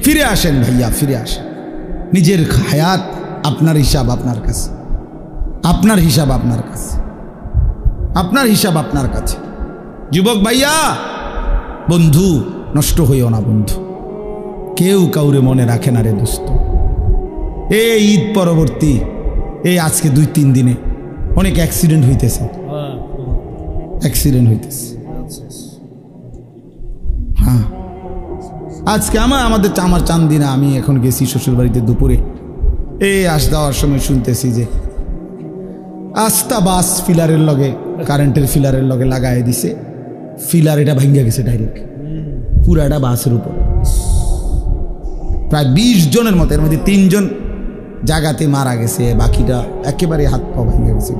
ফিরে আসেন ভাইয়া, ফিরে আসেন। নিজের হায়াত আপনার হিসাব আপনার কাছে, আপনার হিসাব আপনার কাছে, আপনার হিসাব আপনার কাছে। যুবক ভাইয়া, বন্ধু নষ্ট হইও না বন্ধু, কেউ কাউরে মনে রাখে না রে দোস্ত। এই ঈদ পরবর্তী এই আজকে 2-3 দিনে অনেক অ্যাক্সিডেন্ট হইতেছে, অ্যাক্সিডেন্ট হইতেছে। হ্যাঁ, আজকে আমার চান্দিনা, আমি এখন গেছি শ্বশুর বাড়িতে দুপুরে, এই আস দেওয়ার সময় শুনতেছি যে আস্তা বাস ফিলারের লগে, কারেন্টের ফিলারের লগে লাগাই দিছে, ফিলার এটা ভাঙ্গা গেছে ডাইরেক্ট পুরাটা বাসের উপর। প্রায় 20 জনের মতো, এর মধ্যে 3 জন জায়গাতে মারা গেছে, বাকিটা একেবারে হাত পা ভেঙে গেছে।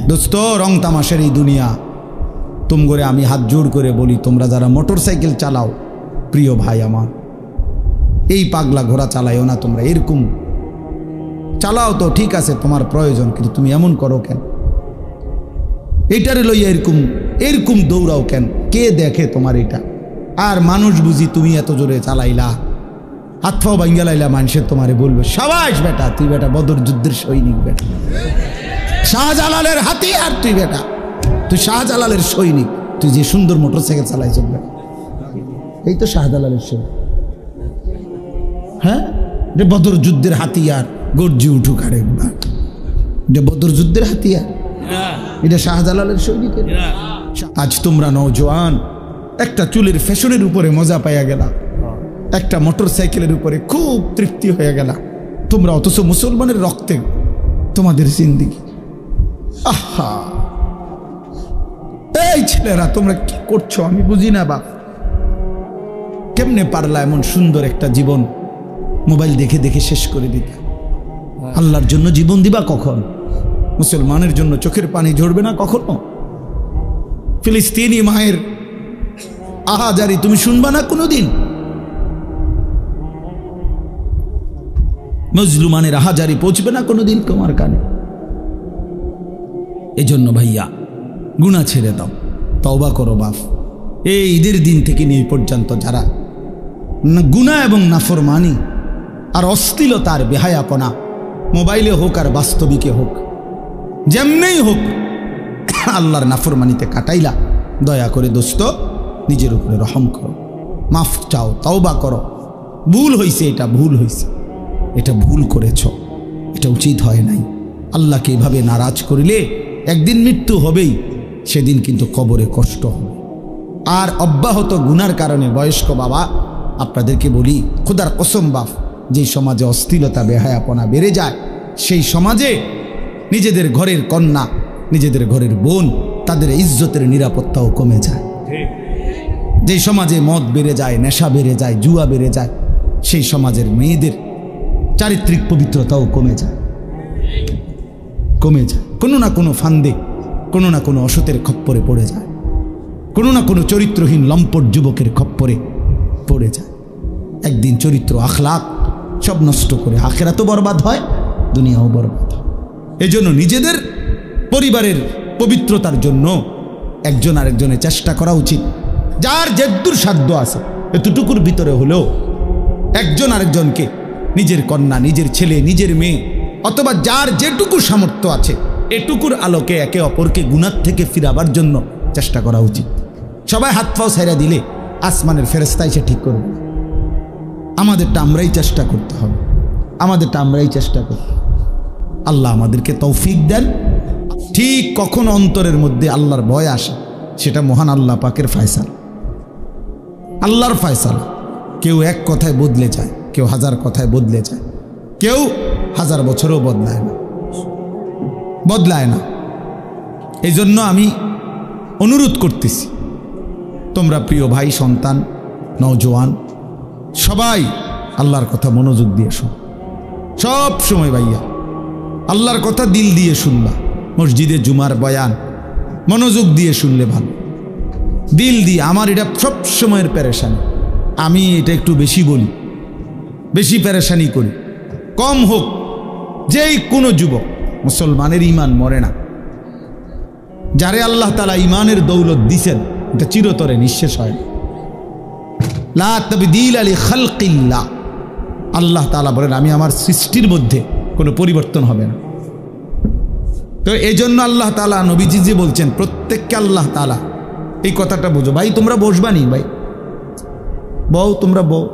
দোস্ত, রং তামাশার এই দুনিয়া, তোমগরে আমি হাত জোর করে বলি, তোমরা যারা মোটর সাইকেল চালাও, প্রিয় ভাই আমার, এই পাগলা ঘোড়া চালাইও না তোমরা। এরকম চালাও তো ঠিক আছে, তোমার প্রয়োজন, কিন্তু তুমি এমন করো কেন? এইটারে লইয়া এরকম দৌড়াও কেন? কে দেখে তোমার এটা? আর মানুষ বুঝি তুমি এত জোরে চালাইলা, হাত পাও ভাঙ্গা লাইলা, মানুষের তোমারে বলবে সাবাস বেটা, তুই বেটা বদর যুদ্ধের সৈনিক বেটা, শাহজালালের হাতিয়ার তুই বেটা, তুই শাহজালালের সৈনিক, তুই যে সুন্দর মোটর সাইকেল চালাই চলবে। এই তো শাহজালালের সৈনিক। হ্যাঁ, রে বদর যুদ্ধের হাতিয়ার, গর্জি উঠুক আর একবার, এটা বদর যুদ্ধের হাতিয়ার, এটা শাহজালালের সৈনিকের। আজ তোমরা নওজোয়ান একটা চুলের ফ্যাশনের উপরে মজা পাইয়া গেলা, একটা মোটর সাইকেলের উপরে খুব তৃপ্তি হয়ে গেলা তোমরা, অথচ মুসলমানের রক্তে তোমাদের জিন্দেগি। আহা, এই ছেলেরা তোমরা কি করছো আমি বুঝি না বাপ। কেমনে পারলা এমন সুন্দর একটা জীবন মোবাইল দেখে দেখে শেষ করে দিতে? আল্লাহর জন্য জীবন দিবা কখন? মুসলমানের জন্য চোখের পানি ঝরবে না কখনো? ফিলিস্তিনি মায়ের আহাজারি তুমি শুনবা না কোনোদিন? মজলুমানের আহাজারি পৌঁছবে না কোনোদিন তোমার কানে? এজন্য ভাইয়া, গুনাহ ছেড়ে দাও, তওবা করো বাপ। এই ঈদের দিন থেকে নিয়ে পর্যন্ত যারা গুনাহ এবং নাফরমানি আর অশ্লীলতার বেহায়াপনা, মোবাইলে হোক আর বাস্তবিকে হোক, যেমনেই হোক, আল্লাহর নাফরমানিতে কাটাইলা, দয়া করে দোস্ত নিজের উপরে রহম করো, মাফ চাও, তওবা করো। ভুল হইছে, এটা ভুল হইছে, এটা ভুল করেছ, এটা উচিত হয় নাই। আল্লাহকে এভাবে নারাজ করিলে একদিন মৃত্যু হবেই, সেদিন কিন্তু কবরে কষ্ট হবে। আর অব্যাহত গুনার কারণে বয়স্ক বাবা আপনাদেরকে বলি, খোদার কসম বাপ, যে সমাজে অশ্লীলতা বেহায়াপনা বেড়ে যায়, সেই সমাজে নিজেদের ঘরের কন্যা, নিজেদের ঘরের বোন, তাদের ইজ্জতের নিরাপত্তাও কমে যায়। যে সমাজে মদ বেড়ে যায়, নেশা বেড়ে যায়, জুয়া বেড়ে যায়, সেই সমাজের মেয়েদের চারিত্রিক পবিত্রতাও কমে যায়, কমে যায়। কোনো না কোনো ফান্দে, কোনো না কোনো অসতের খপ্পরে পড়ে যায়, কোনো না কোনো চরিত্রহীন লম্পট যুবকের খপ্পরে পড়ে যায়। একদিন চরিত্র আখলাক সব নষ্ট করে আখিরাতও বরবাদ হয়, দুনিয়াও বরবাদ হয়। এজন্য নিজেদের পরিবারের পবিত্রতার জন্য একজন আরেকজনের চেষ্টা করা উচিত। যার যেদূর সাধ্য আছে এতটুকুর ভিতরে হলেও একজন আরেকজনকে, নিজের কন্যা, নিজের ছেলে, নিজের মেয়ে, অথবা যার যেটুকু সামর্থ্য আছে, এটুকুর আলোকে একে অপরকে গুনাহ থেকে ফিরাবার জন্য চেষ্টা করা উচিত। সবাই হাত পাও ছাইরা দিলে আসমানের ফেরেশতা এসে ঠিক করবে না। আমাদেরটা আমরাই চেষ্টা করতে হবে, আমাদেরটা আমরাই চেষ্টা করতে। আল্লাহ আমাদেরকে তৌফিক দেন। ঠিক কখন অন্তরের মধ্যে আল্লাহর ভয় আসে, সেটা মহান আল্লাহ পাকের ফয়সালা, আল্লাহর ফয়সালা। কেউ এক কথায় বদলে যায়, কেউ 1000 কথায় বদলে যায়, কেউ 1000 বছরও বদলায় না, বদলায় না। এই জন্য আমি অনুরোধ করতেছি, তোমরা প্রিয় ভাই, সন্তান, নওজোয়ান সবাই আল্লাহর কথা মনোযোগ দিয়ে শোনো। সব সময় ভাইয়া আল্লাহর কথা দিল দিয়ে শুনবা। মসজিদে জুমার বয়ান মনোযোগ দিয়ে শুনলে ভালো, দিল দিয়ে। আমার এটা সব সময়ের পেরেশানি, আমি এটা একটু বেশি বলি, বেশি পেরেশানি করি। কম হোক, যেই কোনো যুবক, মুসলমানের ইমান মরে না। যারে আল্লাহ তাআলা ইমানের দৌলত দিছেন, এটা চিরতরে নিঃশেষ হয় না। লা তাবদীলা লিখালকিল্লাহ, আল্লাহ তাআলা বলেন আমি আমার সৃষ্টির মধ্যে কোনো পরিবর্তন হবে না। তো এই জন্য আল্লাহ তাআলা নবীজি যে বলছেন প্রত্যেককে আল্লাহ তাআলা, এই কথাটা বুঝো ভাই, তোমরা বসবা নি ভাই, বউ তোমরা বউ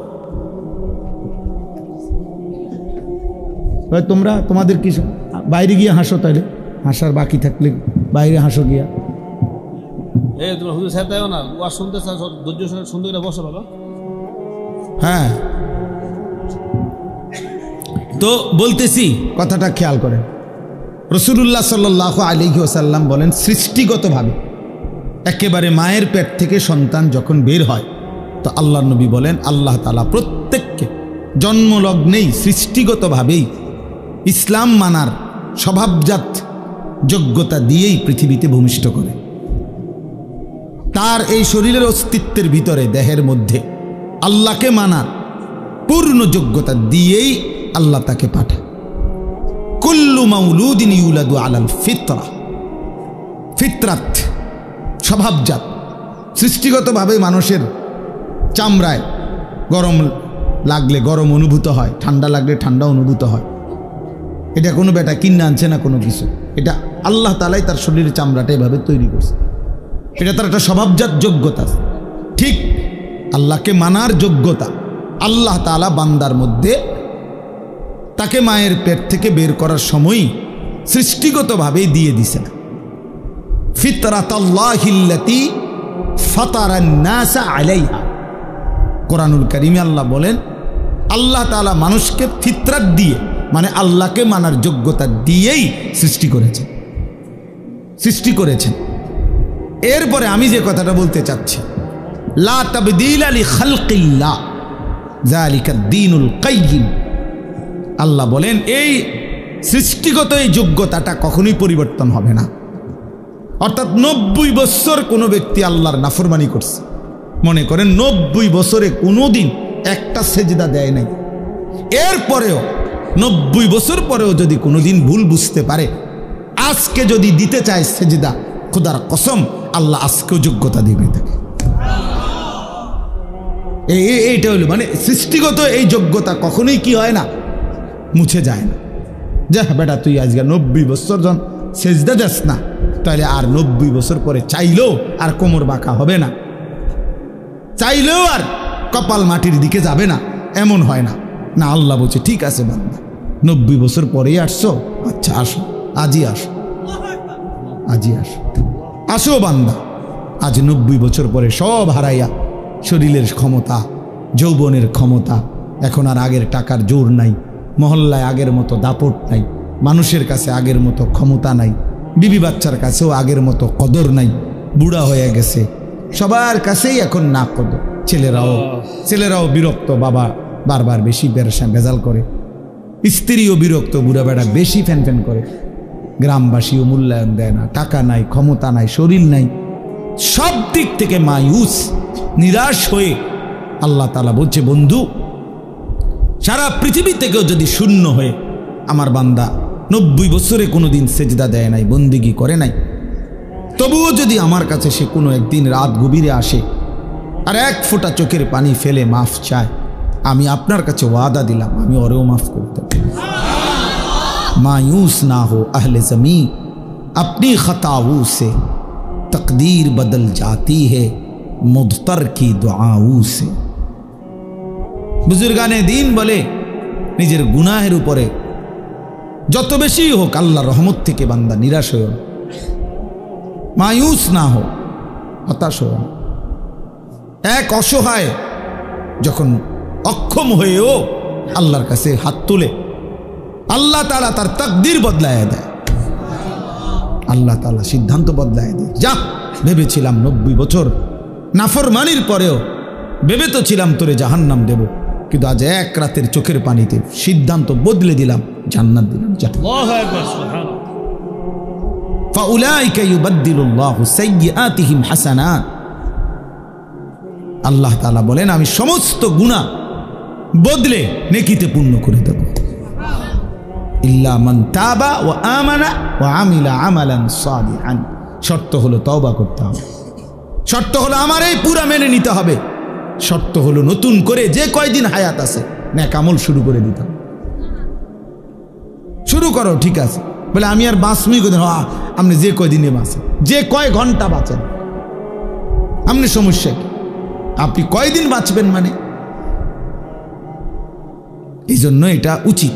ভাই, তোমরা তোমাদের কি বাইরে গিয়ে হাসো, তাইলে হাসার বাকি থাকলে বাইরে হাসো গিয়া। হ্যাঁ, তো বলতেছি কথাটা খেয়াল করেন। রাসূলুল্লাহ সাল্লাল্লাহু আলাইহি ওয়াসাল্লাম বলেন সৃষ্টিগতভাবে একেবারে মায়ের পেট থেকে সন্তান যখন বের হয়, তো আল্লাহর নবী বলেন আল্লাহ তাআলা প্রত্যেককে জন্মলগ্নেই সৃষ্টিগতভাবেই ইসলাম মানার স্বভাবজাত যোগ্যতা দিয়েই পৃথিবীতে ভূমিষ্ঠ করে। তার এই শরীরের অস্তিত্বের ভিতরে দেহের মধ্যে আল্লাহকে মানার পূর্ণ যোগ্যতা দিয়েই আল্লাহ তাকে পাঠায়। কুল্লু মাউলুদিন ইউলাদু আলাল ফিতরা, ফিতরাত স্বভাবজাত, সৃষ্টিগতভাবে মানুষের চামড়ায় গরম লাগলে গরম অনুভূত হয়, ঠান্ডা লাগলে ঠান্ডা অনুভূত হয়। এটা কোনো বেটা কিনে আনছে না কোনো কিছু, এটা আল্লাহ তাআলাই তার শরীরের চামড়াটা এভাবে তৈরি করছে, এটা তার একটা স্বভাবজাত যোগ্যতা। ঠিক আল্লাহকে মানার যোগ্যতা আল্লাহ তাআলা বান্দার মধ্যে তাকে মায়ের পেট থেকে বের করার সময়ই সৃষ্টিগতভাবেই দিয়ে দিছে না। ফিতরাতাল্লাহিল্লাতী ফাতারান নাসা আলাইহা, কোরআনুল কারীমে আল্লাহ বলেন আল্লাহ তাআলা মানুষকে ফিতরাত দিয়ে, মানে আল্লাহকে মানার যোগ্যতা দিয়েই সৃষ্টি করেছেন। এরপরে আমি যে কথাটা বলতে চাচ্ছি, লা তাবদীলা লিখালকিল্লাহ যালিকাদ দীনুল কাইয়্যিম, আল্লাহ বলেন এই সৃষ্টিগত এই যোগ্যতাটা কখনোই পরিবর্তন হবে না। অর্থাৎ 90 বছর কোনো ব্যক্তি আল্লাহর নাফরমানি করছে, মনে করেন 90 বছরে কোনোদিন একটা সেজদা দেয় নাই, এরপরেও 90 বছর পরেও যদি কোনোদিন ভুল বুঝতে পারে, আজকে যদি দিতে চায় সেজদা, খোদার কসম আল্লাহ আজকেও যোগ্যতা দিবে তাকে। এইটা হলো মানে সৃষ্টিগত এই যোগ্যতা কখনোই কি হয় না, মুছে যায় না। যা বেটা তুই আজকে 90 বছর জন সেজদা যাস না, তাহলে আর 90 বছর পরে চাইলেও আর কোমর বাঁকা হবে না, চাইলেও আর কপাল মাটির দিকে যাবে না, এমন হয় না। না, আল্লাহ বলছে ঠিক আছে বান্দা, 90 বছর পরেই আসছো, আচ্ছা আসো, আজই আসো, আজই আসো, আসো বান্দা। আজ 90 বছর পরে সব হারাইয়া শরীরের ক্ষমতা, যৌবনের ক্ষমতা, এখন আর আগের টাকার জোর নাই, মহল্লায় আগের মতো দাপট নাই, মানুষের কাছে আগের মতো ক্ষমতা নাই, বিবি বাচ্চার কাছেও আগের মতো কদর নাই, বুড়া হয়ে গেছে, সবার কাছেই এখন না কদর। ছেলেরাও বিরক্ত, বাবা বারবার বেশি ভেজাল করে, স্ত্রীও বিরক্ত, বুড়া বেড়া বেশি ফ্যান করে, গ্রামবাসীও মূল্যায়ন দেয় না, টাকা নাই, ক্ষমতা নাই, শরীর নাই, সব দিক থেকে মায়ুস, নিরাশ হয়ে আল্লাহ তাআলা বলছে বন্ধু, সারা পৃথিবী থেকেও যদি শূন্য হয়ে আমার বান্দা 90 বছরে কোনোদিন সেজদা দেয় নাই, বন্দিগি করে নাই, তবুও যদি আমার কাছে সে কোনো একদিন রাত গভীরে আসে আর এক ফোঁটা চোখের পানি ফেলে মাফ চায়, আমি আপনার কাছে ওয়াদা দিলাম আমি ওরেও মাফ করতে পারি। मायूस ना हो अहले ज़मीं, अपनी खताओं से तकदीर बदल जाती है मुद्तर की दुआओं से। बुजुर्गाने दीन बोले निजेर गुनाहेर उपरे যত বেশি হোক আল্লাহর রহমত থেকে বান্দা নিরাশ হইও না, মায়ুস না হো, হতাশ হইও না। এক অসহায় যখন অক্ষম হয়েও আল্লাহর কাছে হাত তুলে আল্লাহ তাআলা তার তাকদীর বদলায় দেয়, আল্লাহ তাআলা সিদ্ধান্ত বদলায় দেয়। যা ভেবেছিলাম 90 বছর নাফরমানির পরেও ভেবে তো ছিলাম তোরে জাহান্নাম দেব, কিন্তু আজ এক রাতের চোখের পানিতে সিদ্ধান্ত বদলে দিলাম, জান্নাত দিলাম। আল্লাহু আকবার, সুবহানাল্লাহ। ফাউলাইকা ইউবাদদিলুল্লাহু সাইয়্যাতিহিম হাসানাত, আল্লাহ তাআলা বলেন আমি সমস্ত গুনাহ বদলে নেকিতে পূর্ণ করে দেব। ইল্লা মান তাবা ওয়া আমানা ওয়া আমিলা আমালান সালিহান, শর্ত হলো তওবা করতে হবে, শর্ত হলো আমার এই পুরা মেনে নিতে হবে শর্ত হলো নতুন করে যে কয়দিন হায়াত আছে নেক আমল শুরু করে দিতাম। শুরু করো, ঠিক আছে। বলে আমি আর বাঁচবই কদিন? আপনি যে কয়দিনে বাঁচেন, যে কয় ঘন্টা বাঁচেন, আপনি সমস্যা কি? আপনি কয়দিন বাঁচবেন মানে? এই জন্য এটা উচিত,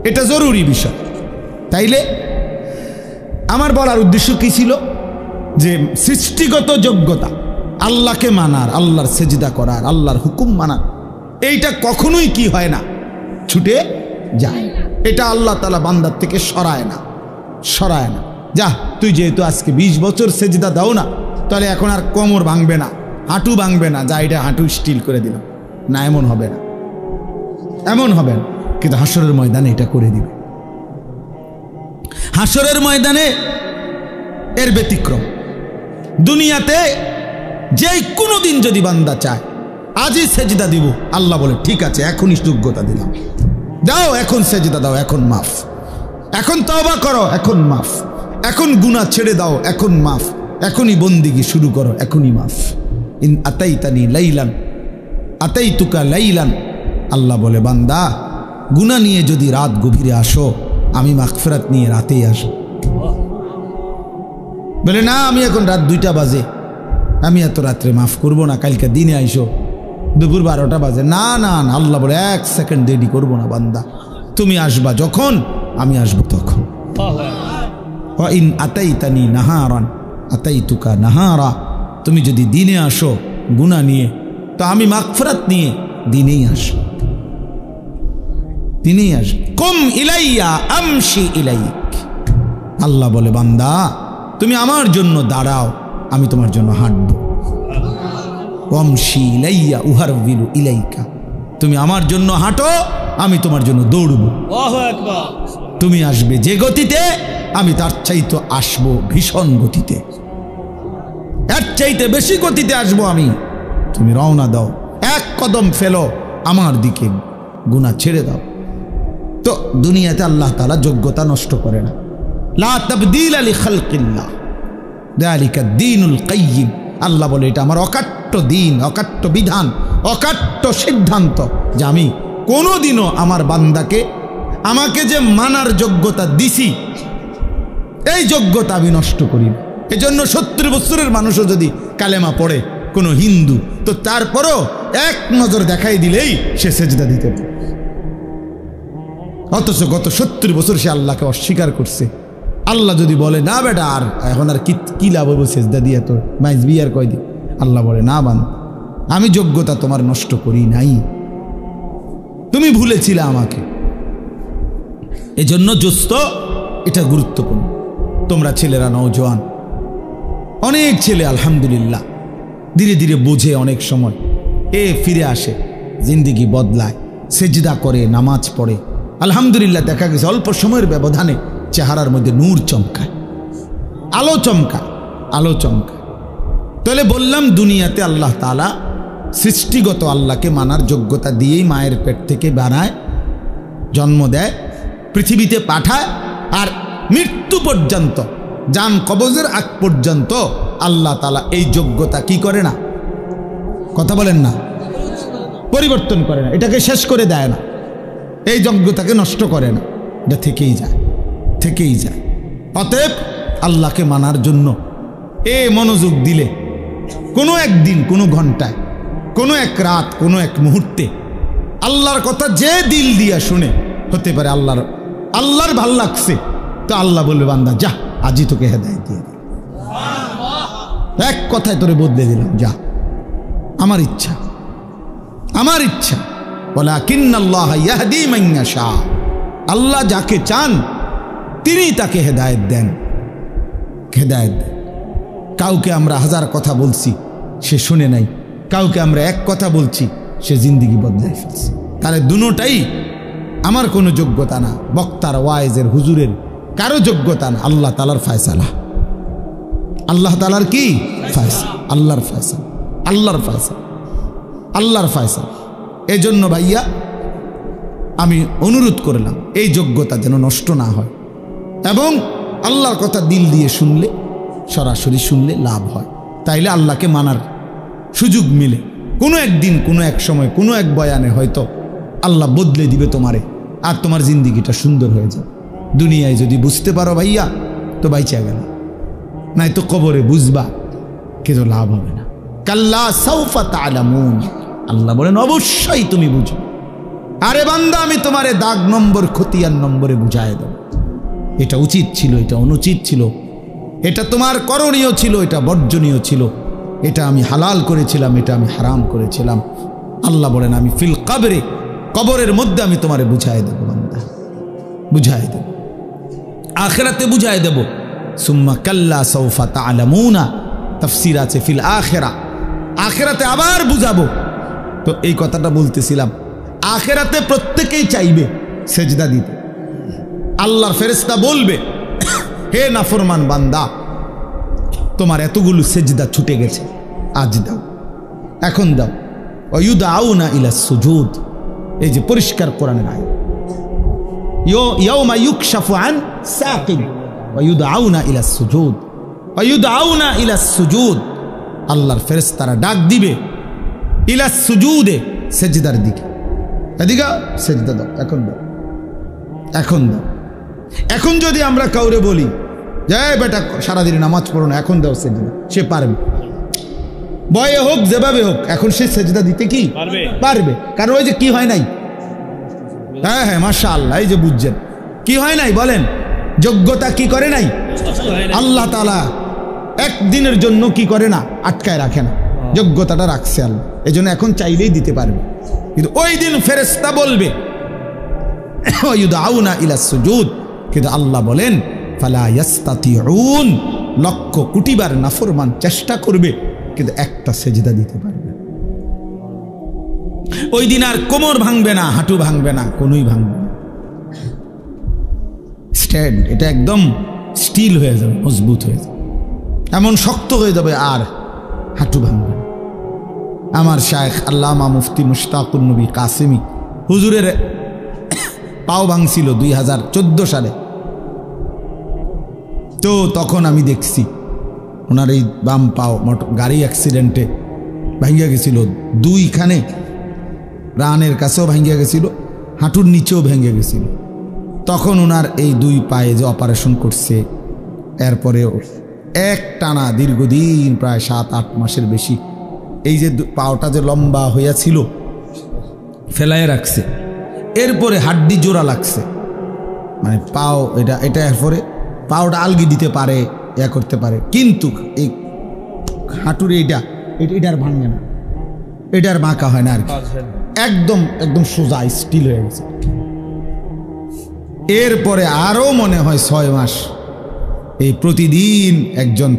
এটা জরুরি বিষয়। তাইলে আমার বলার উদ্দেশ্য কি ছিল? যে সৃষ্টিগত যোগ্যতা, আল্লাহকে মানার, আল্লাহর সেজদা করার, আল্লাহর হুকুম মানার, এইটা কখনোই কি হয় না, ছুটে যায়। এটা আল্লাহ তাআলা বান্দার থেকে সরায় না, সরায় না। যা, তুই যেহেতু আজকে 20 বছর সেজদা দাও না, তাহলে এখন আর কোমর ভাঙবে না, হাঁটু ভাঙবে না, যা এটা হাঁটু স্টিল করে দিলাম না, এমন হবে না, এমন হবে না। কিন্তু হাসরের ময়দানে এটা করে দিবে। হাসরের ময়দানে এর ব্যতিক্রম। দুনিয়াতে যে কোনো দিন যদি বান্দা চায় আজই সেজদা দিব, আল্লাহ বলে ঠিক আছে, এখনই যোগ্যতা দিলাম, দাও, এখন সেজদা দাও, এখন মাফ, এখন তওবা করো, এখন মাফ, এখন গুনাহ ছেড়ে দাও, এখন মাফ, এখনই বন্দিগি শুরু করো, এখনই মাফ। ইন আতাইতানি লাইলান আতাইতুকা লাইলান, আল্লাহ বলে বান্দা গুনাহ নিয়ে যদি রাত গভীরে আসো, আমি মাগফিরাত নিয়ে রাতেই আসো। বলে না, আমি এখন রাত 2টা বাজে, আমি এত রাত্রে মাফ করব না, কালকে দিনে আইসো, দুপুর 12টা বাজে, না না না, আল্লাহ বলে 1 সেকেন্ড দেরি করবো না বান্দা, তুমি আসবা যখন, আমি আসবো তখন। ইন আতাইতানি নাহারান আতাইতুকা নাহারা, তুমি যদি দিনে আসো গুনাহ নিয়ে, তো আমি মাগফিরাত নিয়ে দিনেই আসো, দিনেই আসো। কুম ইলাইয়া আমশি ইলাইক, আল্লাহ বলে বান্দা তুমি আমার জন্য দাঁড়াও, আমি তোমার জন্য হাঁটবো। ওয়ামশি ইলাইয়া উহারবিলু ইলাইকা, তুমি আমার জন্য হাঁটো, আমি তোমার জন্য দৌড়বো। আল্লাহু আকবার। তুমি আসবে যে গতিতে, আমি তার চাইতে আসবো ভীষণ গতিতে, এর চাইতে বেশি গতিতে আসবো আমি। তুমি রওনা দাও, 1 কদম ফেলো আমার দিকে, গুনাহ ছেড়ে দাও। তো দুনিয়াতে আল্লাহ তাআলা যোগ্যতা নষ্ট করে না। লা তাবদীলা লিখালকিল্লাহ যালিকা দ্বীনুল কাইয়্যিম, আল্লাহ বলে এটা আমার অকাট্য দিন, অকাট্য বিধান, অকাট্য সিদ্ধান্ত, যে আমি কোনোদিনও আমার বান্দাকে আমাকে যে মানার যোগ্যতা দিছি, এই যোগ্যতা আমি নষ্ট করি না। এজন্য 70 বছরের মানুষও যদি কালেমা পড়ে কোনো হিন্দু, তো তারপরও এক নজর দেখাই দিলেই সে সেজদা দিতে পারে, অথচ গত 70 বছর সে আল্লাহকে অস্বীকার করছে। আল্লাহ যদি বলে না বেটা, আর এখন আর কি লাভ হবে সেজদা দিয়ে, তো মাইজ বিয়ার কয়দিন, আল্লাহ বলে না বান্দা, আমি যোগ্যতা তোমার নষ্ট করি নাই, তুমি ভুলেছিলে আমাকে। এজন্য দোস্ত, এটা গুরুত্বপূর্ণ। তোমরা ছেলেরা নওজোয়ান, অনেক ছেলে আলহামদুলিল্লাহ ধীরে ধীরে বোঝে, অনেক সময় ফিরে আসে, জিন্দিগি বদলায়, সেজদা করে, নামাজ পড়ে, আলহামদুলিল্লাহ দেখা গেছে অল্প সময়ের ব্যবধানে চেহারার মধ্যে নূর চমকায়, আলো চমকায়, আলো চমকায়। তাহলে বললাম দুনিয়াতে আল্লাহ তাআলা সৃষ্টিগত আল্লাহকে মানার যোগ্যতা দিয়েই মায়ের পেট থেকে বানায়, জন্ম দেয়, পৃথিবীতে পাঠায়, আর মৃত্যু পর্যন্ত, জান কবজের আগ পর্যন্ত আল্লাহ তাআলা এই যোগ্যতা কি করে না, কথা বলেন না, পরিবর্তন করে না, এটাকে শেষ করে দেয় না, এই যোগ্যতাকে নষ্ট করে না, এটা থেকেই যায়, থেকেই যায়। অতএব আল্লাহকে মানার জন্য মনোযোগ দিলে কোনো একদিন, কোনো ঘন্টায়, কোনো এক রাত, কোনো এক মুহূর্তে আল্লাহর কথা যে দিল দিয়া শুনে, হতে পারে আল্লাহর ভাল লাগছে, তো আল্লাহ বলবে বান্দা যা, আজই তোকে হেদায়েত দিয়ে দিলাম, এক কথায় তোরে বদলে দিলাম, যা, আমার ইচ্ছা, আমার ইচ্ছা। ওয়ালাকিন্নাল্লাহ ইয়াহদি মান ইয়াশা, আল্লাহ যাকে চান তিনি তাকে হেদায়েত দেন, হেদায়েত দেন। কাউকে আমরা 1000 কথা বলছি, সে শুনে নাই, কাউকে আমরা এক কথা বলছি, সে জিন্দিগি বদলাই ফেলছে। তাহলে দুটোটাই আমার কোনো যোগ্যতা না, বক্তার, ওয়াইজের, হুজুরের কারো যোগ্যতা না, আল্লাহ তাআলার ফয়সালা। আল্লাহ তাআলার কি ফয়সালা? আল্লাহর ফয়সালা, আল্লাহর ফয়সালা, আল্লাহর ফয়সালা। এজন্য ভাইয়া আমি অনুরোধ করলাম এই যোগ্যতা যেন নষ্ট না হয়, এবং আল্লাহর কথা দিল দিয়ে শুনলে, সরাসরি শুনলে লাভ হয়, তাইলে আল্লাহকে মানার সুযোগ মিলে। কোনো একদিন কোনো এক সময় কোনো এক বয়ানে হয়তো আল্লাহ বদলে দিবে তোমারে, আর তোমার জিন্দিগিটা সুন্দর হয়ে যাবে। দুনিয়ায় যদি বুঝতে পারো ভাইয়া তো বাইচা গেল, নাই তো কবরে বুঝবা কিন্তু লাভ হবে না। কাল্লা সাউফা তা'লামুন, আল্লাহ বলেন অবশ্যই তুমি বুঝো। আরে বান্দা আমি তোমারে দাগ নম্বর খতিয়ান নম্বরে বুঝায় দেব। এটা উচিত ছিল, এটা অনুচিত ছিল, এটা তোমার করণীয় ছিল, এটা বর্জনীয় ছিল, এটা আমি হালাল করেছিলাম, এটা আমি হারাম করেছিলাম। আল্লাহ বলেন আমি ফিল কবরে, কবরের মধ্যে আমি তোমারে বুঝায় দেব বান্দা, বুঝায় দেব, আখিরাতে বুঝায় দেব। সুম্মা কাল্লা সাউফা তা'লামুনা, তাফসীর আছে ফিল আখিরা, আখিরাতে আবার বুঝাবো। তো এই কথাটা বলতেছিলাম, আখিরাতে প্রত্যেকেই চাইবে সেজদা দিতে। আল্লাহর ফেরেশতা বলবে হে নাফরমান বান্দা, তোমার এতগুলো সেজদা ছুটে গেছে, আজ দাও, এখন দাও। ওয়ায়ুদআউনা ইলাস সুজুদ, এই যে পরিষ্কার কোরআনের আয়াত, ইয়াউমা ইউকশাফু আন সাকিন ওয়ায়ুদআউনা ইলাস সুজুদ, ওয়ায়ুদআউনা ইলাস সুজুদ, আল্লাহর ফেরেশতারা ডাক দিবে ইলাস সুজুদে, সেজদার দিকে। এদিকে সেজদা দাও, এখন দাও, এখন দাও। এখন যদি আমরা কাউরে বলি যে বেটা সারাদিন নামাজ পড়ো না, এখন দাও সেজদা, সে পারবে, বয়ে হোক যেভাবে হোক, এখন সে সেজদা দিতে কি পারবে। কারণ ওই যে কি হয় নাই, হ্যাঁ হ্যাঁ মাশাআল্লাহ, এই যে বুঝছেন কি হয় নাই বলেন, যোগ্যতা কি করে নাই আল্লাহ তাআলা একদিনের জন্য কি করে না, আটকায় রাখে না, যোগ্যতাটা রাখছে আল্লাহ, এই জন্য এখন চাইলেই দিতে পারবে। কিন্তু ওই দিন ফেরেশতা বলবে ওয়ায়ুদআউনা ইলাস সুজুদ, কিন্তু আল্লাহ বলেন ফালা ইয়াস্তাতিউন, লক্ষ কোটিবার নাফরমান চেষ্টা করবে কিন্তু একটা সেজদা দিতে পারবে না। ওই দিন আর কোমর ভাঙবে না, হাঁটু ভাঙবে না, কোনোই ভাঙবে না, স্ট্যান্ড এটা একদম স্টিল হয়ে যাবে, মজবুত হয়ে যাবে, এমন শক্ত হয়ে যাবে, আর হাঁটু ভাঙবে না। আমার শায়েখ আল্লামা মুফতি মুশতাকুন নবী কাসেমি হুজুরের পাও ভাঙছিল 2014 সালে। তো তখন আমি দেখছি ওনার এই বাম পাও গাড়ি অ্যাক্সিডেন্টে ভাঙ্গিয়া গেছিল, দুইখানে রানের কাছেও ভাঙ্গিয়া গেছিল, হাঁটুর নিচেও ভেঙে গেছিল। তখন ওনার এই দুই পায়ে যে অপারেশন করছে, এরপরেও এক টানা দীর্ঘদিন প্রায় 7-8 মাসের বেশি এই যে পাওটা যে লম্বা হইয়াছিল ফেলায় রাখছে, এরপরে হাড্ডি জোড়া লাগছে, মানে পাও এটা এরপরে পাওটা আলগি দিতে পারে, ইয়া করতে পারে, কিন্তু এই হাঁটুর এটার ভাঙে না, এটার বাঁকা হয় না আর কি, একদম একদম সোজা স্টিল হয়ে গেছে। এরপরে আরো মনে হয় 6 মাস এই প্রতিদিন একজন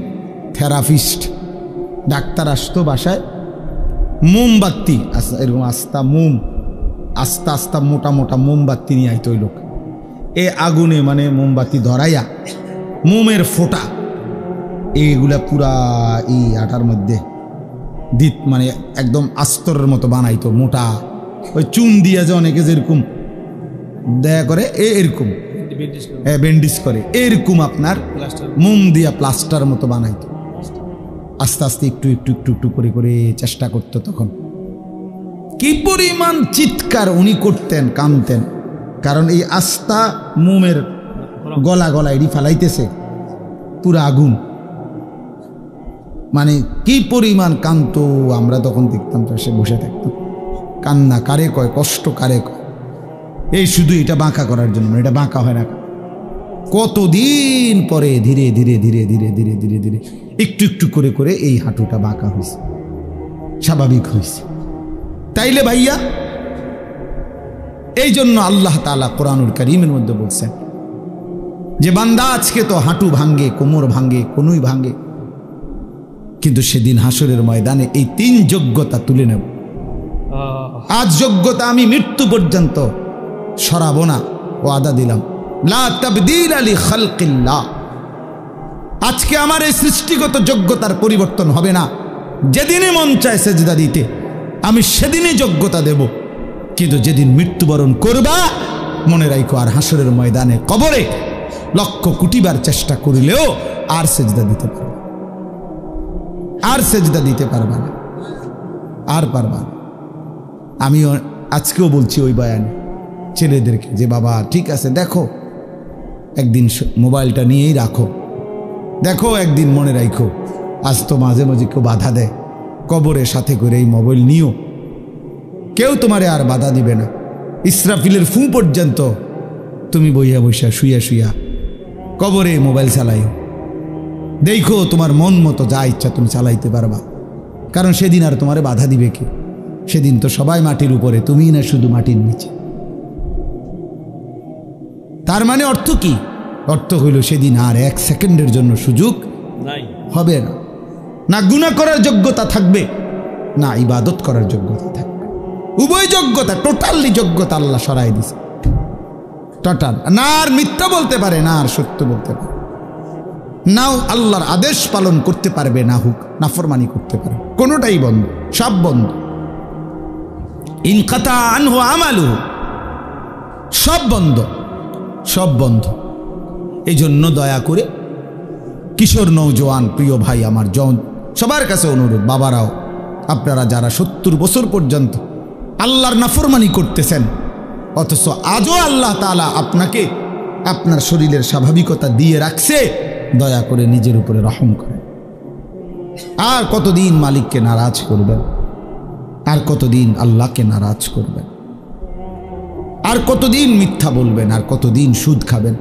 থেরাপিস্ট ডাক্তার আসতো বাসায়, মোমবাতি এরকম আস্তা আস্তা মোটা মোটা মোমবাতি নিয়ে আইতো ওই লোক, এ আগুনে মানে মোমবাতি ধরাইয়া মোমের ফোঁটা এইগুলা পুরা এই আটার মধ্যে দিত, মানে একদম আস্তরের মতো বানাইতো মোটা, ওই চুন দিয়া যে অনেকে যেরকম দয়া করে এরকম ব্যান্ডেজ করে, এরকম আপনার মোম দিয়া প্লাস্টার মতো বানাইতো। আস্তে আস্তে একটু একটু একটু একটু করে করে চেষ্টা করতো। তখন কি পরিমাণ চিৎকার উনি করতেন, কাঁদতেন, কারণ এই আস্তা মোমের গলা গলা এটি ফালাইতেছে পুরো আগুন, মানে কি পরিমাণ কান্ত। আমরা তখন দেখতাম তো, সে বসে থাকতাম, কান্না কারে কয়, কষ্ট কারে কয়, এই শুধু এটা বাঁকা করার জন্য, এটা বাঁকা হয় না। কতদিন পরে ধীরে ধীরে ধীরে ধীরে ধীরে ধীরে ধীরে একটু একটু করে করে এই হাঁটুটা বাঁকা হয়েছে, স্বাভাবিক হয়েছে। তাইলে ভাইয়া এই জন্য আল্লাহ তাআলা কোরআনুল কারীমের মধ্যে বলছেন যে বান্দা আজকে তো হাঁটু ভাঙ্গে, কোমর ভাঙ্গে, কোনুই ভাঙ্গে, কিন্তু সেদিন হাসরের ময়দানে এই 3 যোগ্যতা তুলে নেব। আজ যোগ্যতা আমি মৃত্যু পর্যন্ত সরাবো না, ওয়াদা দিলাম, লা তাবদীলা লিখালকিল্লাহ। আজকে আমার এই সৃষ্টিগত যোগ্যতার পরিবর্তন হবে না। যেদিনে মন চায় সেজদা দিতে আমি সেদিনই যোগ্যতা দেব, কিন্তু যেদিন মৃত্যুবরণ করবা মনে রাখো আর হাসরের ময়দানে কবরে লক্ষ কোটিবার চেষ্টা করিলেও আর সেজদা দিতে পারবে, আর সেজদা দিতে পারবে না। আর পারবা না। আমি আজকেও বলছি ওই বয়ানে ছেলেদেরকে যে বাবা ঠিক আছে, দেখো একদিন মোবাইলটা নিয়েই রাখো, দেখো একদিন মনে রাখো, আজ তো মাঝে মাঝে কেউ বাধা দেয়, কবরের সাথে করে এই মোবাইল নিও, কেউ তোমারে আর বাধা দিবে না। ইসরাফিলের ফু পর্যন্ত তুমি বইয়া বইয়া শুইয়া শুইয়া কবরে মোবাইল চালাইও, দেখো তোমার মন মতো যা ইচ্ছা তুমি চালাইতে পারবা, কারণ সেদিন আর তোমারে বাধা দিবে কে? সেদিন তো সবাই মাটির উপরে, তুমি না শুধু মাটির নিচে। তার মানে অর্থ কি? অর্থ হইল সেদিন আর এক সেকেন্ডের জন্য সুযোগ হবে না, না গুনাহ করার যোগ্যতা থাকবে, না ইবাদত করার যোগ্যতা থাকবে। উভয় যোগ্যতা, টোটালি যোগ্যতা আল্লাহ সরাই দিছে, টোটাল। না আর মিথ্যা বলতে পারে, না আর সত্য বলতে পারে, নাও আল্লাহর আদেশ পালন করতে পারবে, না হুক নাফরমানি করতে পারে, কোনোটাই বন্ধ, সব বন্ধ। ইনকাতা আনহু আমালু, সব বন্ধ, সব বন্ধ। এই জন্য দয়া করে কিশোর নওজোয়ান প্রিয় ভাই আমার, সবার কাছে অনুরোধ, বাবারাও আপনারা যারা 70 বছর পর্যন্ত আল্লাহর নাফরমানি করতেছেন, অথচ আজও আল্লাহ তাআলা আপনাকে আপনার শরীরের স্বাভাবিকতা দিয়ে রাখছে, দয়া করে নিজের উপরে রহম করেন। আর কতদিন মালিককে নারাজ করবেন? আর কতদিন আল্লাহকে নারাজ করবেন? আর কতদিন মিথ্যা বলবেন? আর কতদিন সুদ খাবেন?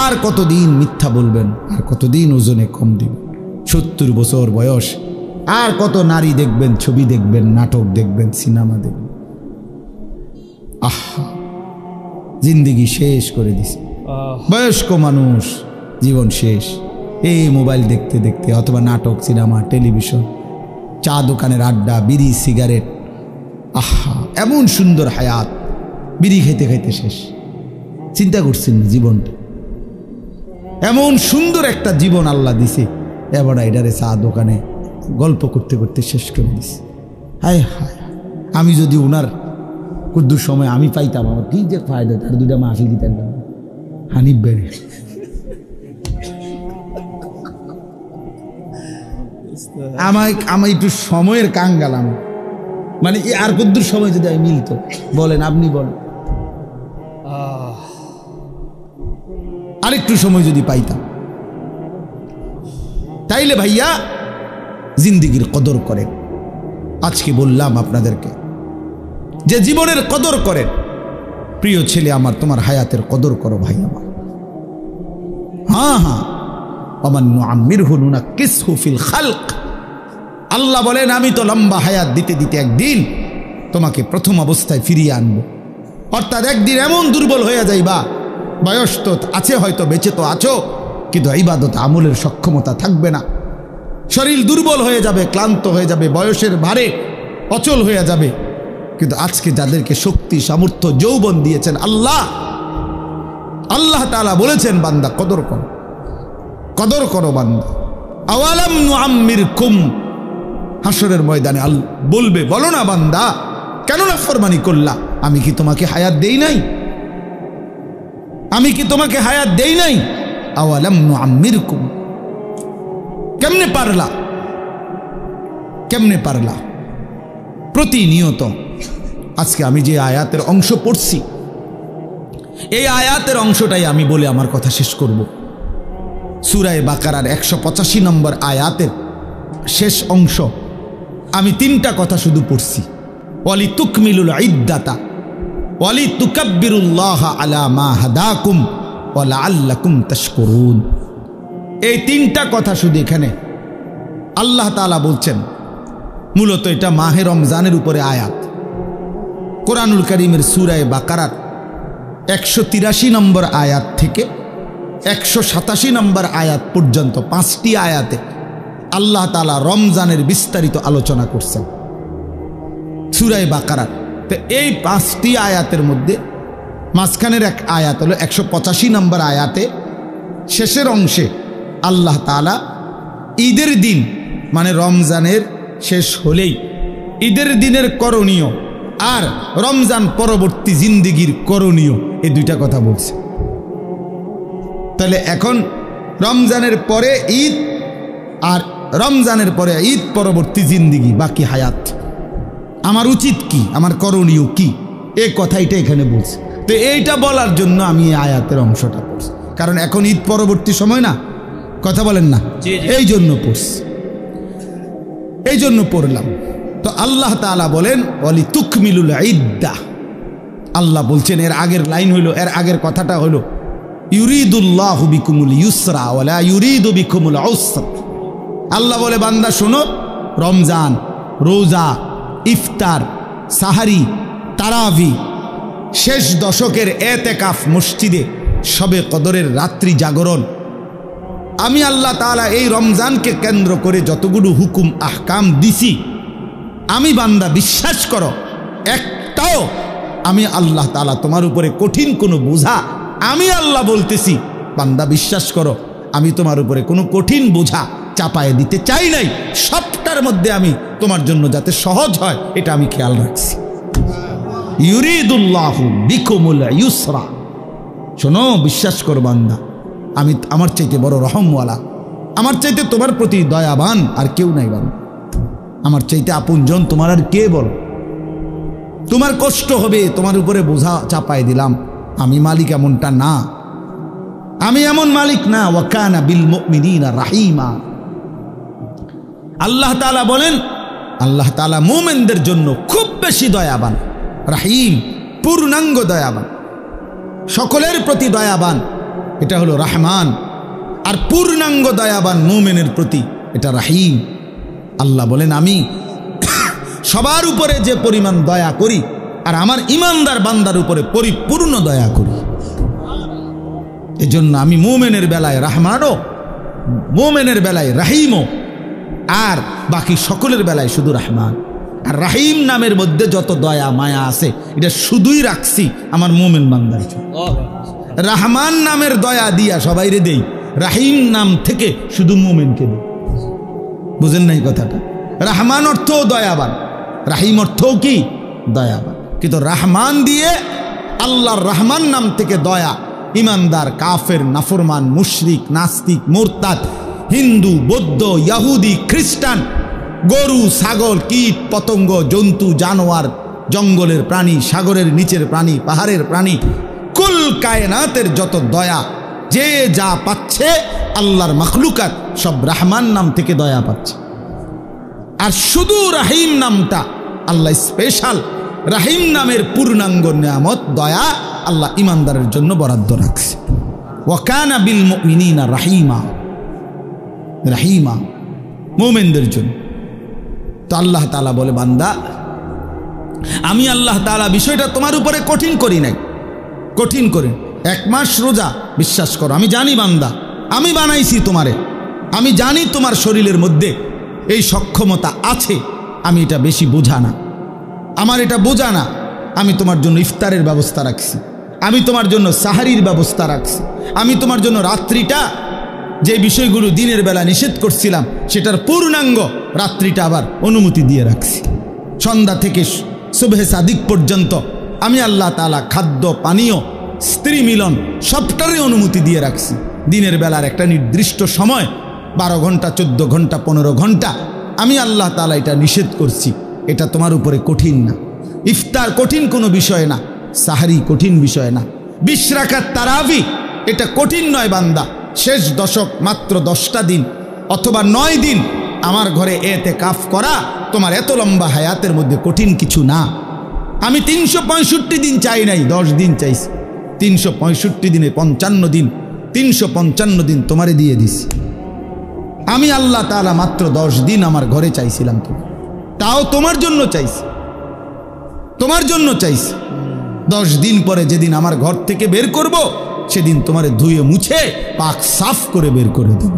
আর কতদিন মিথ্যা বলবেন? আর কতদিন ওজনে কম দিবেন? 70 বছর বয়স, আর কত নারী দেখবেন, ছবি দেখবেন, নাটক দেখবেন, সিনেমা দেখবেন। আহা, জিন্দেগি শেষ করে দিছে। বয়স্ক মানুষ, জীবন শেষ এই মোবাইল দেখতে দেখতে, অথবা নাটক, সিনেমা, টেলিভিশন, চা দোকানের আড্ডা, বিড়ি, সিগারেট। আহা, এমন সুন্দর হায়াত, বিড়ি খাইতে খাইতে শেষ। চিন্তা করছেন না জীবনটা? এমন সুন্দর একটা জীবন আল্লাহ দিছে, এবার এটারে চা দোকানে গল্প করতে করতে শেষ করে দিছে। হায় হায়, আমি যদি ওনার কুদ্দুর সময় আমি পাইতাম, আমার কি যে ফায়দা, তার 2টা মাহফিল দিতেন হানিফ বেড়ে। আমি একটু সময়ের কাঙ্গালাম, মানে আর কুদ্দুর সময় যদি আমি মিলতো, বলেন আপনি বলেন, আরেকটু সময় যদি পাইতাম, তাইলে ভাইয়া জিন্দিগির কদর করেন। আজকে বললাম আপনাদেরকে যে জীবনের কদর করেন। প্রিয় ছেলে আমার, তোমার হায়াতের কদর করো ভাই আমার। হ্যাঁ হ্যাঁ, ওমান নুআম্মিরহু নুনাক্কিসহু ফিল খালক। আল্লাহ বলেন আমি তো লম্বা হায়াত দিতে দিতে একদিন তোমাকে প্রথম অবস্থায় ফিরিয়ে আনবো। অর্থাৎ একদিন এমন দুর্বল হয়ে যাইবা, বয়স তো আছে হয়তো, বেঁচে তো আছো, কিন্তু ইবাদত আমলের সক্ষমতা থাকবে না, শরীর দুর্বল হয়ে যাবে, ক্লান্ত হয়ে যাবে, বয়সের ভারে অচল হয়ে যাবে। কিন্তু আজকে যাদেরকে শক্তি, সামর্থ্য, যৌবন দিয়েছেন আল্লাহ, আল্লাহ তাআলা বলেছেন বান্দা কদর করো, কদর করো বান্দা। আওয়ালাম নুআম্মিরকুম, হাসরের ময়দানে আল্লাহ বলবে, বলো না বান্দা কেন নাফরমানি করলা? আমি কি তোমাকে হায়াত দেই নাই? আমি কি তোমাকে হায়াত দেই নাই? আওয়ালাম নুআম্মিরকুম, কেমনে পারলা? কেমনে পারলা? প্রতিনিয়ত আজকে আমি যে আয়াতের অংশ পড়ছি, এই আয়াতের অংশটাই আমি বলে আমার কথা শেষ করব। সূরা বাকারার 185 নম্বর আয়াতের শেষ অংশ আমি 3টা কথা শুধু পড়ছি। ওয়ালি তুকমিলুল ইদ্দাতা ওয়ালি তুকাব্বিরুল্লাহ আলা মা হাদাকুম ওয়া লাআল্লাকুম তাশকুরুন। এই 3টা কথা শুধু এখানে আল্লাহ তাআলা বলছেন। মূলত এটা মাহে রমজানের উপরে আয়াত। কোরআনুল কারীমের সূরা বাকারার 183 নম্বর আয়াত থেকে 187 নম্বর আয়াত পর্যন্ত 5টি আয়াতে আল্লাহ তাআলা রমজানের বিস্তারিত আলোচনা করছেন সূরা বাকারার। তো এই 5টি আয়াতের মধ্যে মাঝখানের এক আয়াত হলো 185 নম্বর আয়াতে, শেষের অংশে আল্লাহ তাআলা ঈদের দিন, মানে রমজানের শেষ হলেই ঈদের দিনের করণীয় আর রমজান পরবর্তী জিন্দেগির করণীয়, এই 2টা কথা বলছে। তাহলে এখন রমজানের পরে ঈদ আর রমজানের পরে ঈদ পরবর্তী জিন্দেগি, বাকি হায়াত, আমার উচিত কি, আমার করণীয় কি, এই কথাইটা এখানে বলছে। তো এইটা বলার জন্য আমি এই আয়াতের অংশটা পড়ছি, কারণ এখন ঈদ পরবর্তী সময় না, কথা বলেন না, এই জন্য পড়ছি, এই জন্য পড়লাম। তো আল্লাহ তাআলা বলেন ওয়ালি তুকমিলুল ইদ্দাহ, আল্লাহ বলছেন এর আগের লাইন হইলো, এর আগের কথাটা হলো ইউরিদুল্লাহু বিকুমুল ইউসরা ওয়ালা ইউরিদু বিকুমুল উসরা। আল্লাহ বলে বান্দা শোনো, রমজান, রোজা, ইফতার, সাহারি, তারাবি, শেষ দশকের এতেকাফ মসজিদে, শবে কদরের রাত্রি জাগরণ, আমি আল্লাহ তাআলা এই রমজানকে কেন্দ্র করে যতগুলো হুকুম আহকাম দিছি, আমি বান্দা বিশ্বাস করো একটাও আমি আল্লাহ তাআলা তোমার উপরে কঠিন কোনো বোঝা, আমি আল্লাহ বলতেছি বান্দা বিশ্বাস করো আমি তোমার উপরে কোনো কঠিন বোঝা চাপায় দিতে চাই নাই, সবটার মধ্যে আমি তোমার জন্য যাতে সহজ হয় এটা আমি খেয়াল রাখছি। ইউরিদুল্লাহু বিকুমুল ইউসরা, শোনো বিশ্বাস করো বান্দা আমি আমার চাইতে বড় রহমওয়ালা, আমার চাইতে তোমার প্রতি দয়াবান আর কেউ নাই বান্দা, আমার চাইতে আপনজন তোমার আর কে বলো। তোমার কষ্ট হবে, তোমার উপরে বোঝা চাপায় দিলাম, আমি মালিক এমনটা না, আমি এমন মালিক না। ওয়া কানা বিল মুমিনিনা রাহিমা। আল্লাহ তাআলা বলেন আল্লাহ তাআলা মুমিনদের জন্য খুব বেশি দয়াবান, রাহিম পূর্ণাঙ্গ দয়াবান, সকলের প্রতি দয়াবান, এটা হলো রহমান। আর পূর্ণাঙ্গ দয়াবান মুমিনের প্রতি এটা রাহিম। আল্লাহ বলেন আমি সবার উপরে যে পরিমাণ দয়া করি আর আমার ইমানদার বান্দার উপরে পরিপূর্ণ দয়া করি, এজন্য আমি মুমিনের বেলায় রহমানও, মুমিনের বেলায় রাহিমও, আর বাকি সকলের বেলায় শুধু রহমান। আর রাহিম নামের মধ্যে যত দয়া মায়া আছে এটা শুধুই রাখছি আমার মুমিন বান্দার জন্য। রহমান নামের দয়া দিয়া সবাইরে দেই, রাহিম নাম থেকে শুধু মুমিনকে দেই। বুঝেন নাই কথাটা? রহমান অর্থও দয়াবান, রাহিম অর্থও কি দয়াবান, কিন্তু রহমান দিয়ে আল্লাহর রহমান নাম থেকে দয়া ইমানদার, কাফের, নাফরমান, মুশরিক, নাস্তিক, মুরতাদ, হিন্দু, বৌদ্ধ, ইহুদি, খ্রিস্টান, গরু, ছাগল, কীট, পতঙ্গ, জন্তু, জানোয়ার, জঙ্গলের প্রাণী, সাগরের নিচের প্রাণী, পাহাড়ের প্রাণী, কুল কায়নাতের যত দয়া যে যা পাচ্ছে আল্লাহর মাখলুকাত সব রহমান নাম থেকে দয়া পাচ্ছে। আর শুধু রাহিম নামটা আল্লাহ স্পেশাল, রাহিম নামের পূর্ণাঙ্গ নিয়ামত দয়া আল্লাহ ইমানদারের জন্য বরাদ্দ রাখছে। ওয়া কানা বিল মুমিনিনা রাহিমা, রাহিমা মুমিনদের জন্য। তো আল্লাহ তাআলা বলে বান্দা আমি আল্লাহ তাআলা বিষয়টা তোমার উপরে কঠিন করি নাই, কঠিন করে 1 মাস রোজা, বিশ্বাস করো আমি জানি বান্দা আমি বানাইছি তোমারে, আমি জানি তোমার শরীরের মধ্যে এই সক্ষমতা আছে, আমি এটা বেশি বোঝা না, আমার এটা বোঝা না, আমি তোমার জন্য ইফতারের ব্যবস্থা রাখছি, আমি তোমার জন্য সাহারির ব্যবস্থা রাখছি, আমি তোমার জন্য রাত্রিটা যে বিষয়গুলো দিনের বেলা নিষেধ করছিলাম সেটার পূর্ণাঙ্গ রাত্রিটা আবার অনুমতি দিয়ে রাখছি। সন্ধ্যা থেকে সুবহে সাদিক পর্যন্ত আমি আল্লাহ তাআলা খাদ্য, পানীয়, স্ত্রী মিলন সবটারই অনুমতি দিয়ে রাখছি। দিনের বেলার একটা নির্দিষ্ট সময় 12 ঘন্টা, 14 ঘন্টা, 15 ঘন্টা আমি আল্লাহ তাআলা এটা নিষেধ করছি, এটা তোমার উপরে কঠিন না। ইফতার কঠিন কোনো বিষয় না, সাহারি কঠিন বিষয় না, 20 রাকাত তারাবি এটা কঠিন নয় বান্দা। শেষ দশক মাত্র 10টা দিন অথবা 9 দিন আমার ঘরে এতেকাফ করা তোমার এত লম্বা হায়াতের মধ্যে কঠিন কিছু না। আমি 365 দিন চাই নাই, 10 দিন চাইছি। 365 দিনে 55 দিন, 355 দিন তোমারে দিয়ে দিছি। আমি আল্লাহ তাআলা মাত্র 10 দিন আমার ঘরে চাইছিলাম, তাও তোমার জন্য চাইছি, তোমার জন্য চাইছি। 10 দিন পরে যেদিন আমার ঘর থেকে বের করব সেদিন তোমারে ধুয়ে মুছে পাক সাফ করে বের করে দেব,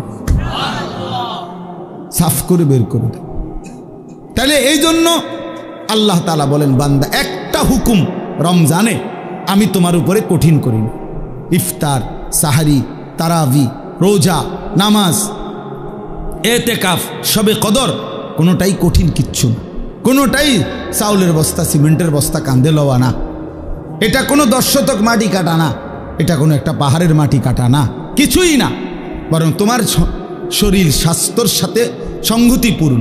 সাফ করে বের করে দেব। তাহলে এই জন্য আল্লাহ তাআলা বলেন বান্দা একটা হুকুম রমজানে আমি তোমার উপরে কঠিন করিনি। ইফতার, সাহারি, তারাবি, রোজা, নামাজ, এতেকাফ, শবে কদর কোনোটাই কঠিন কিচ্ছু না, কোনোটাই চাউলের বস্তা, সিমেন্টের বস্তা কাঁধে লওয়া না, এটা কোনো 10 শতক মাটি কাটা না, এটা কোনো একটা পাহাড়ের মাটি কাটা না, কিছুই না। বরং তোমার শরীর স্বাস্থ্যর সাথে সংগতিপূর্ণ,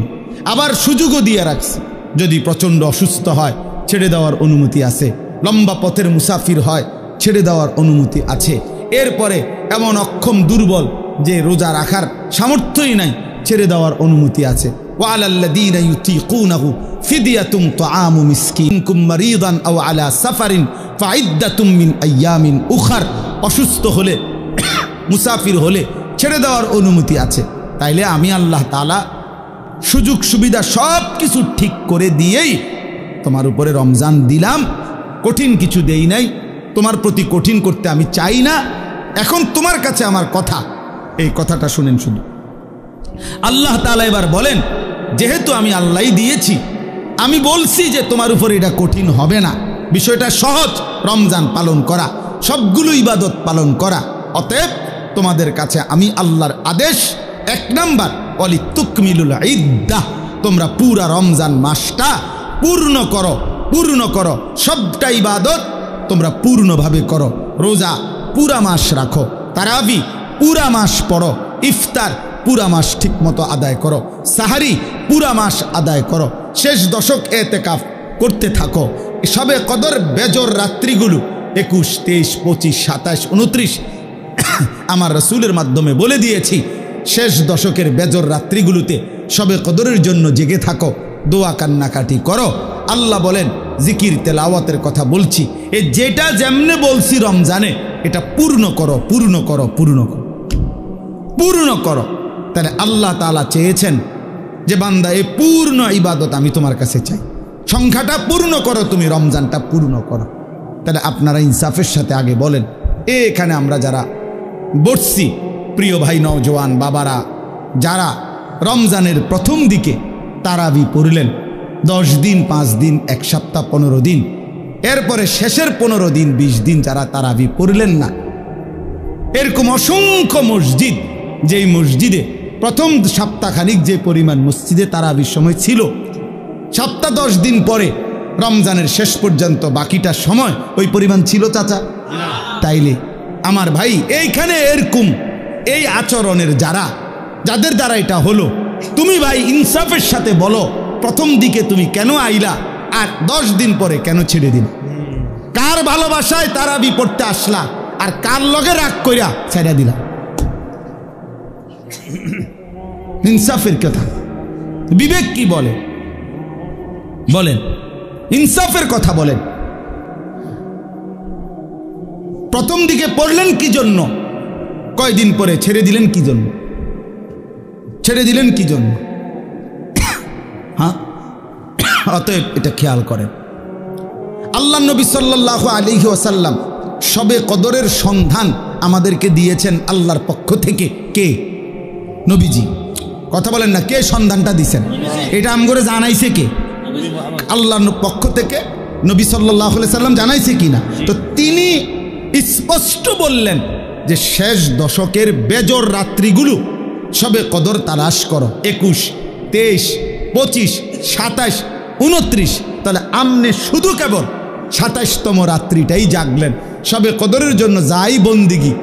আবার সুযোগও দিয়ে রাখছি। যদি প্রচণ্ড অসুস্থ হয় ছেড়ে দেওয়ার অনুমতি আছে, লম্বা পথের মুসাফির হয় ছেড়ে দেওয়ার অনুমতি আছে। এরপরে এমন অক্ষম দুর্বল যে রোজা রাখার সামর্থ্যই নাই, ছেড়ে দেওয়ার অনুমতি আছে। ওয়ালাল্লাযীনা ইউতীকুনাহু ফিদিয়াতুন তুআমু মিসকিন কুম মারিদান আও আলা সাফারিন ফাইদ্দাতুম মিন আইয়ামিন উখার। অসুস্থ হলে মুসাফির হলে ছেড়ে দেওয়ার অনুমতি আছে। তাইলে আমি আল্লাহ তাআলা সুযোগ সুবিধা সব কিছু ঠিক করে দিয়েই তোমার উপরে রমজান দিলাম, কঠিন কিছু দেই নাই, তোমার প্রতি কঠিন করতে আমি চাই না। এখন তোমার কাছে আমার কথা, এই কথাটা শুনেন শুধু। আল্লাহ তাআলা এবার বলেন, যেহেতু আমি আল্লাহই দিয়েছি, আমি বলছি যে তোমার উপরে এটা কঠিন হবে না, বিষয়টা সহজ, রমজান পালন করা, সবগুলো ইবাদত পালন করা। অতএব তোমাদের কাছে আমি আল্লাহর আদেশ, 1 নাম্বার ওয়ালিতুকমিলুল ইদ্দাহ, তোমরা পুরা রমজান মাসটা পূর্ণ করো, পূর্ণ করো, সবটা ইবাদত তোমরা পূর্ণভাবে করো। রোজা পুরা মাস রাখো, তারাবি পুরা মাস পড়ো, ইফতার পুরা মাস ঠিক মতো আদায় করো, সাহারি পুরা মাস আদায় করো, শেষ দশক এতেকাফ করতে থাকো। সবে কদর বেজর রাত্রিগুলো 21, 23, 25, 27, 29 আমার রাসূলের মাধ্যমে বলে দিয়েছি। শেষ দশকের বেজর রাত্রিগুলোতে সবে কদরের জন্য জেগে থাকো, দোয়া কান্নাকাটি করো। আল্লাহ বলেন জিকির তেলাওয়াতের কথা বলছি, এ যেটা যেমনে বলছি রমজানে এটা পূর্ণ করো, পূর্ণ করো, পূর্ণ করো, পূর্ণ করো। তাহলে আল্লাহ তাআলা চেয়েছেন যে বান্দা এই পূর্ণ ইবাদত আমি তোমার কাছে চাই, সংখ্যাটা পূর্ণ করো, তুমি রমজানটা পূর্ণ করো। তাহলে আপনারা ইনসাফের সাথে আগে বলেন, এখানে আমরা যারা বসছি, প্রিয় ভাই নওজোয়ান বাবারা, যারা রমজানের প্রথম দিকে তারাবি পড়লেন 10 দিন, 5 দিন, 1 সপ্তাহ, 15 দিন, এরপরে শেষের 15 দিন, 20 দিন যারা তারাবি পড়লেন না, এরকম অসংখ্য মসজিদ, যেই মসজিদে প্রথম সপ্তাহখানিক যে পরিমাণ মসজিদে তারাবির সময় ছিল, সপ্তাহ 10 দিন পরে রমজানের শেষ পর্যন্ত বাকিটা সময় ওই পরিমাণ ছিল চাচা? তাইলে আমার ভাই এইখানে এরকম এই আচরণের যাদের দ্বারা এটা হলো, তুমি ভাই ইনসাফের সাথে বলো, প্রথম দিকে তুমি কেন আইলা আর 10 দিন পরে কেন ছেড়ে দিন? কার ভালোবাসায় তারাবি পড়তে আসলা আর কার লগে রাগ কইরা ছেড়ে দিলা? ইনসাফের কথা, বিবেক কি বলে বলেন, ইনসাফের কথা বলেন। প্রথম দিকে পড়লেন কি জন্য? কয়দিন পরে ছেড়ে দিলেন কি জন্য? ছেড়ে দিলেন কি জন্য? হ্যাঁ, অতএব এটা খেয়াল করেন। আল্লাহ নবী সাল্লাল্লাহু আলাইহি ওয়াসাল্লাম শবে কদরের সন্ধান আমাদেরকে দিয়েছেন আল্লাহর পক্ষ থেকে। কে? নবীজি। কথা বলেন না, কে সন্ধানটা দিয়েছেন? এটা আমগরে জানাইছে কে? আল্লাহর পক্ষ থেকে নবী সাল্লাল্লাহু আলাইহি সাল্লাম জানাইছে কিনা? তো তিনি স্পষ্ট বললেন যে শেষ দশকের বেজর রাত্রিগুলো সবে কদর তালাশ করো, 21, 23, 25, 27, 29। তাহলে আমনে শুধু কেবল 27তম রাত্রিটাই জাগলেন, সবে কদরের জন্য যাই বন্দিগি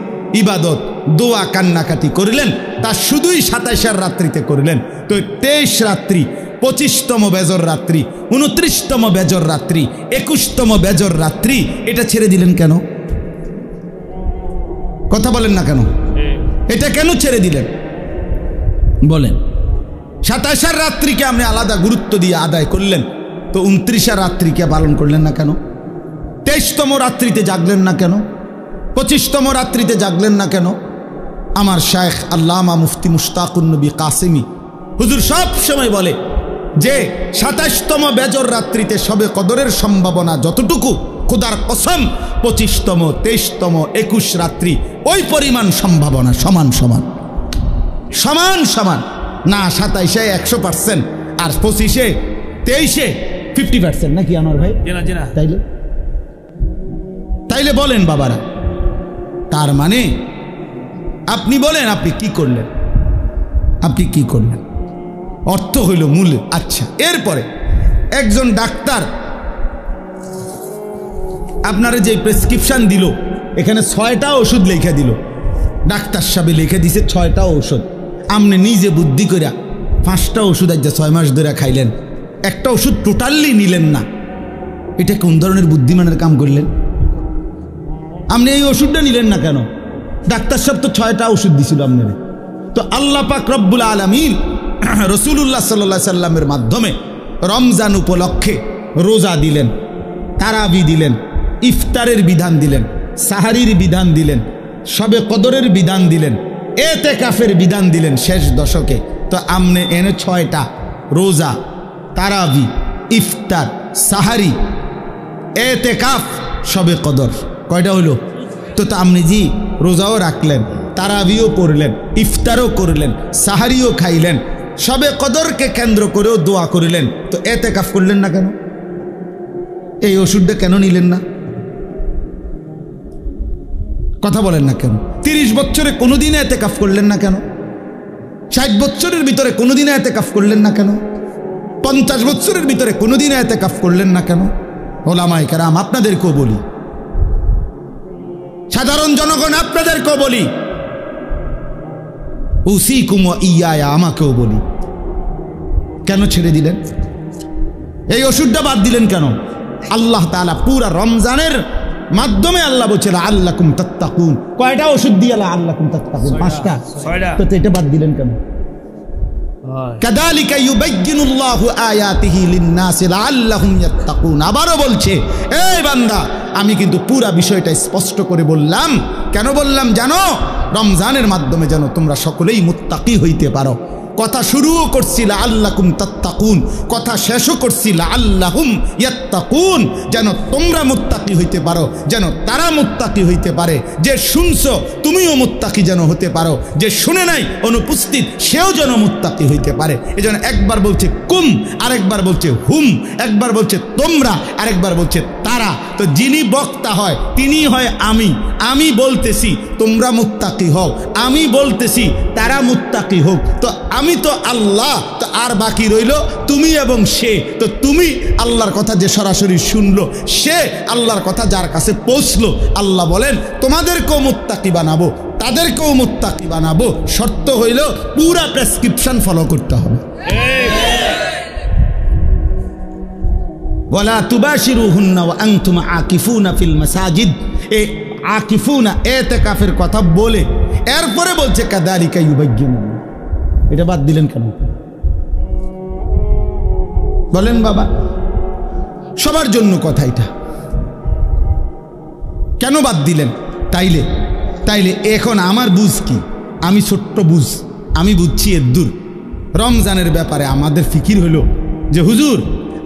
ইবাদত দোয়া কান্নাকাটি করলেন তা শুধুই 27 রাত্রিতে করলেন। তো 23 রাত্রি, 25তম বেজর রাত্রি, 29তম বেজর রাত্রি, 21তম বেজর রাত্রি, এটা ছেড়ে দিলেন কেন? কথা বলেন না কেন? এটা কেন ছেড়ে দিলেন বলেন? 27 রাত্রিকে আপনি আলাদা গুরুত্ব দিয়ে আদায় করলেন, তো 29 রাত্রিকে পালন করলেন না কেন? 23তম রাত্রিতে জাগলেন না কেন? 25তম রাত্রিতে জাগলেন না কেন? আমার শায়েখ আল্লামা মুফতি মুশতাকুন নবী কাসেমি হুজুর সব সময় বলে যে 27তম বেজর রাত্রিতে সবে কদরের সম্ভাবনা যতটুকু, খোদার কসম 25তম, 23তম, 21 রাত্রি ওই পরিমাণ সম্ভাবনা সমান সমান, সমান সমান না। 27-এ 100% আর 25-এ 23-এ 50% নাকি আমার ভাই? তাইলে বলেন বাবারা, তার মানে আপনি বলেন আপনি কি করলেন? আপনি কি করলেন? অর্থ হইল মূল। আচ্ছা, এরপরে একজন ডাক্তার আপনারা যে প্রেসক্রিপশন দিল, এখানে 6টা ওষুধ লিখে দিল, ডাক্তার সাহেব লিখে দিছে 6টা ওষুধ। আপনি নিজে বুদ্ধি করে 5টা ওষুধ আজ 6 মাস ধরে খাইলেন, একটা ওষুধ টোটালি নিলেন না, এটা কোন ধরনের বুদ্ধিমানের কাম করলেন? আপনি এই ওষুধটা নিলেন না কেন? ডাক্তার সাহেব তো 6টা ওষুধ দিছিল আপনার। তো আল্লাহ পাক রব্বুল আলামিন রাসূলুল্লাহ সাল্লাল্লাহু আলাইহি সাল্লামের মাধ্যমে রমজান উপলক্ষে রোজা দিলেন, তারাবি দিলেন, ইফতারের বিধান দিলেন, সাহারির বিধান দিলেন, শবে কদরের বিধান দিলেন, এতেকাফের বিধান দিলেন শেষ দশকে। তো আমনে এনে 6টা রোজা, তারাবি, ইফতার, সাহারি, এতেকাফ, শবে কদর, কয়টা হলো? তো আপনি জি রোজাও রাখলেন, তারাবিও পড়লেন, ইফতারও করলেন, সাহারিও খাইলেন, শবে কদরকে কেন্দ্র করেও দোয়া করলেন, তো এতেকাফ করলেন না কেন? এই ওষুধটা কেন নিলেন না? কথা বলেন না কেন? 30 বছরে কোনোদিন এতেকাফ করলেন না কেন? 60 বছরের ভিতরে কোনোদিন এতেকাফ করলেন না কেন? 50 বছরের ভিতরে কোনোদিন এতেকাফ করলেন না কেন? ওলামায়ে কেরাম আপনাদেরকেও বলি, সাধারণ জনগণ আপনাদেরকেও বলি, উসিকুম ওয়া ইয়া, আমাকেও বলি, কেন ছেড়ে দিলেন? এই ওষুধটা বাদ দিলেন কেন? আল্লাহ তাআলা পুরা রমজানের মাধ্যমে আল্লাহ বলছে লাআল্লাকুম তাত্তাকুন। কয়টা ওষুধ দিয়ে লাআল্লাকুম তাত্তাকুন? 5টা। তো এটা বাদ দিলেন কেন? কাযালিকা ইউবাইয়িনুল্লাহু আয়াতিহি লিন-নাসি লাআল্লাহুম ইয়াত্তাকুন। আবারও বলছে, এই বান্দা, আমি কিন্তু পুরা বিষয়টা স্পষ্ট করে বললাম। কেন বললাম জানো? রমজানের মাধ্যমে যেন তোমরা সকলেই মুত্তাকি হইতে পারো। কথা শুরুও করছি লাআল্লাকুম তাত্তাকুন, কথা শেষও করছি লাআল্লাহুম ইয়াত্তাকুন, যেন তোমরা মুত্তাকি হইতে পারো, যেন তারা মুত্তাকি হইতে পারে। যে শুনছো তুমিও মুত্তাকি যেন হতে পারো, যে শুনে নাই অনুপস্থিত সেও যেন মুত্তাকি হইতে পারে। এজন্য একবার বলছে কুম, আরেকবার বলছে হুম, একবার বলছে তোমরা, আরেকবার বলছে তারা। তো যিনি বক্তা হয় তিনি হয় আমি। আমি বলতেছি তোমরা মুত্তাকি হও, আমি বলতেছি তারা মুত্তাকি হোক। তো আমি তো আল্লাহ, তো আর বাকি রইল তুমি এবং সে। তো তুমি আল্লাহর কথা যে সরাসরি শুনলো, সে আল্লাহর কথা যার কাছে পৌঁছলো, আল্লাহ বলেন তোমাদেরকেও মুত্তাকি বানাবো, তাদেরকেও মুত্তাকি বানাবো। শর্ত হইল পুরা প্রেসক্রিপশন ফলো করতে হবে। ওয়ালা তুবাশিরুহুন্না ওয়া আনতুম আকিফুনা ফিল মাসাজিদ। এই আকিফুনা ইতিকাফের কথা বলে এরপরে বলছে কাযালিকা ইউবাইয়িনুল্লাহ। এটা বাদ দিলেন কেন বলেন বাবা? সবার জন্য কথা এটা, কেন বাদ দিলেন? তাইলে এখন আমার বুঝ কি? আমি ছোট্ট বুঝ, আমি বুঝছি এদ্দুর। রমজানের ব্যাপারে আমাদের ফিকির হলো যে হুজুর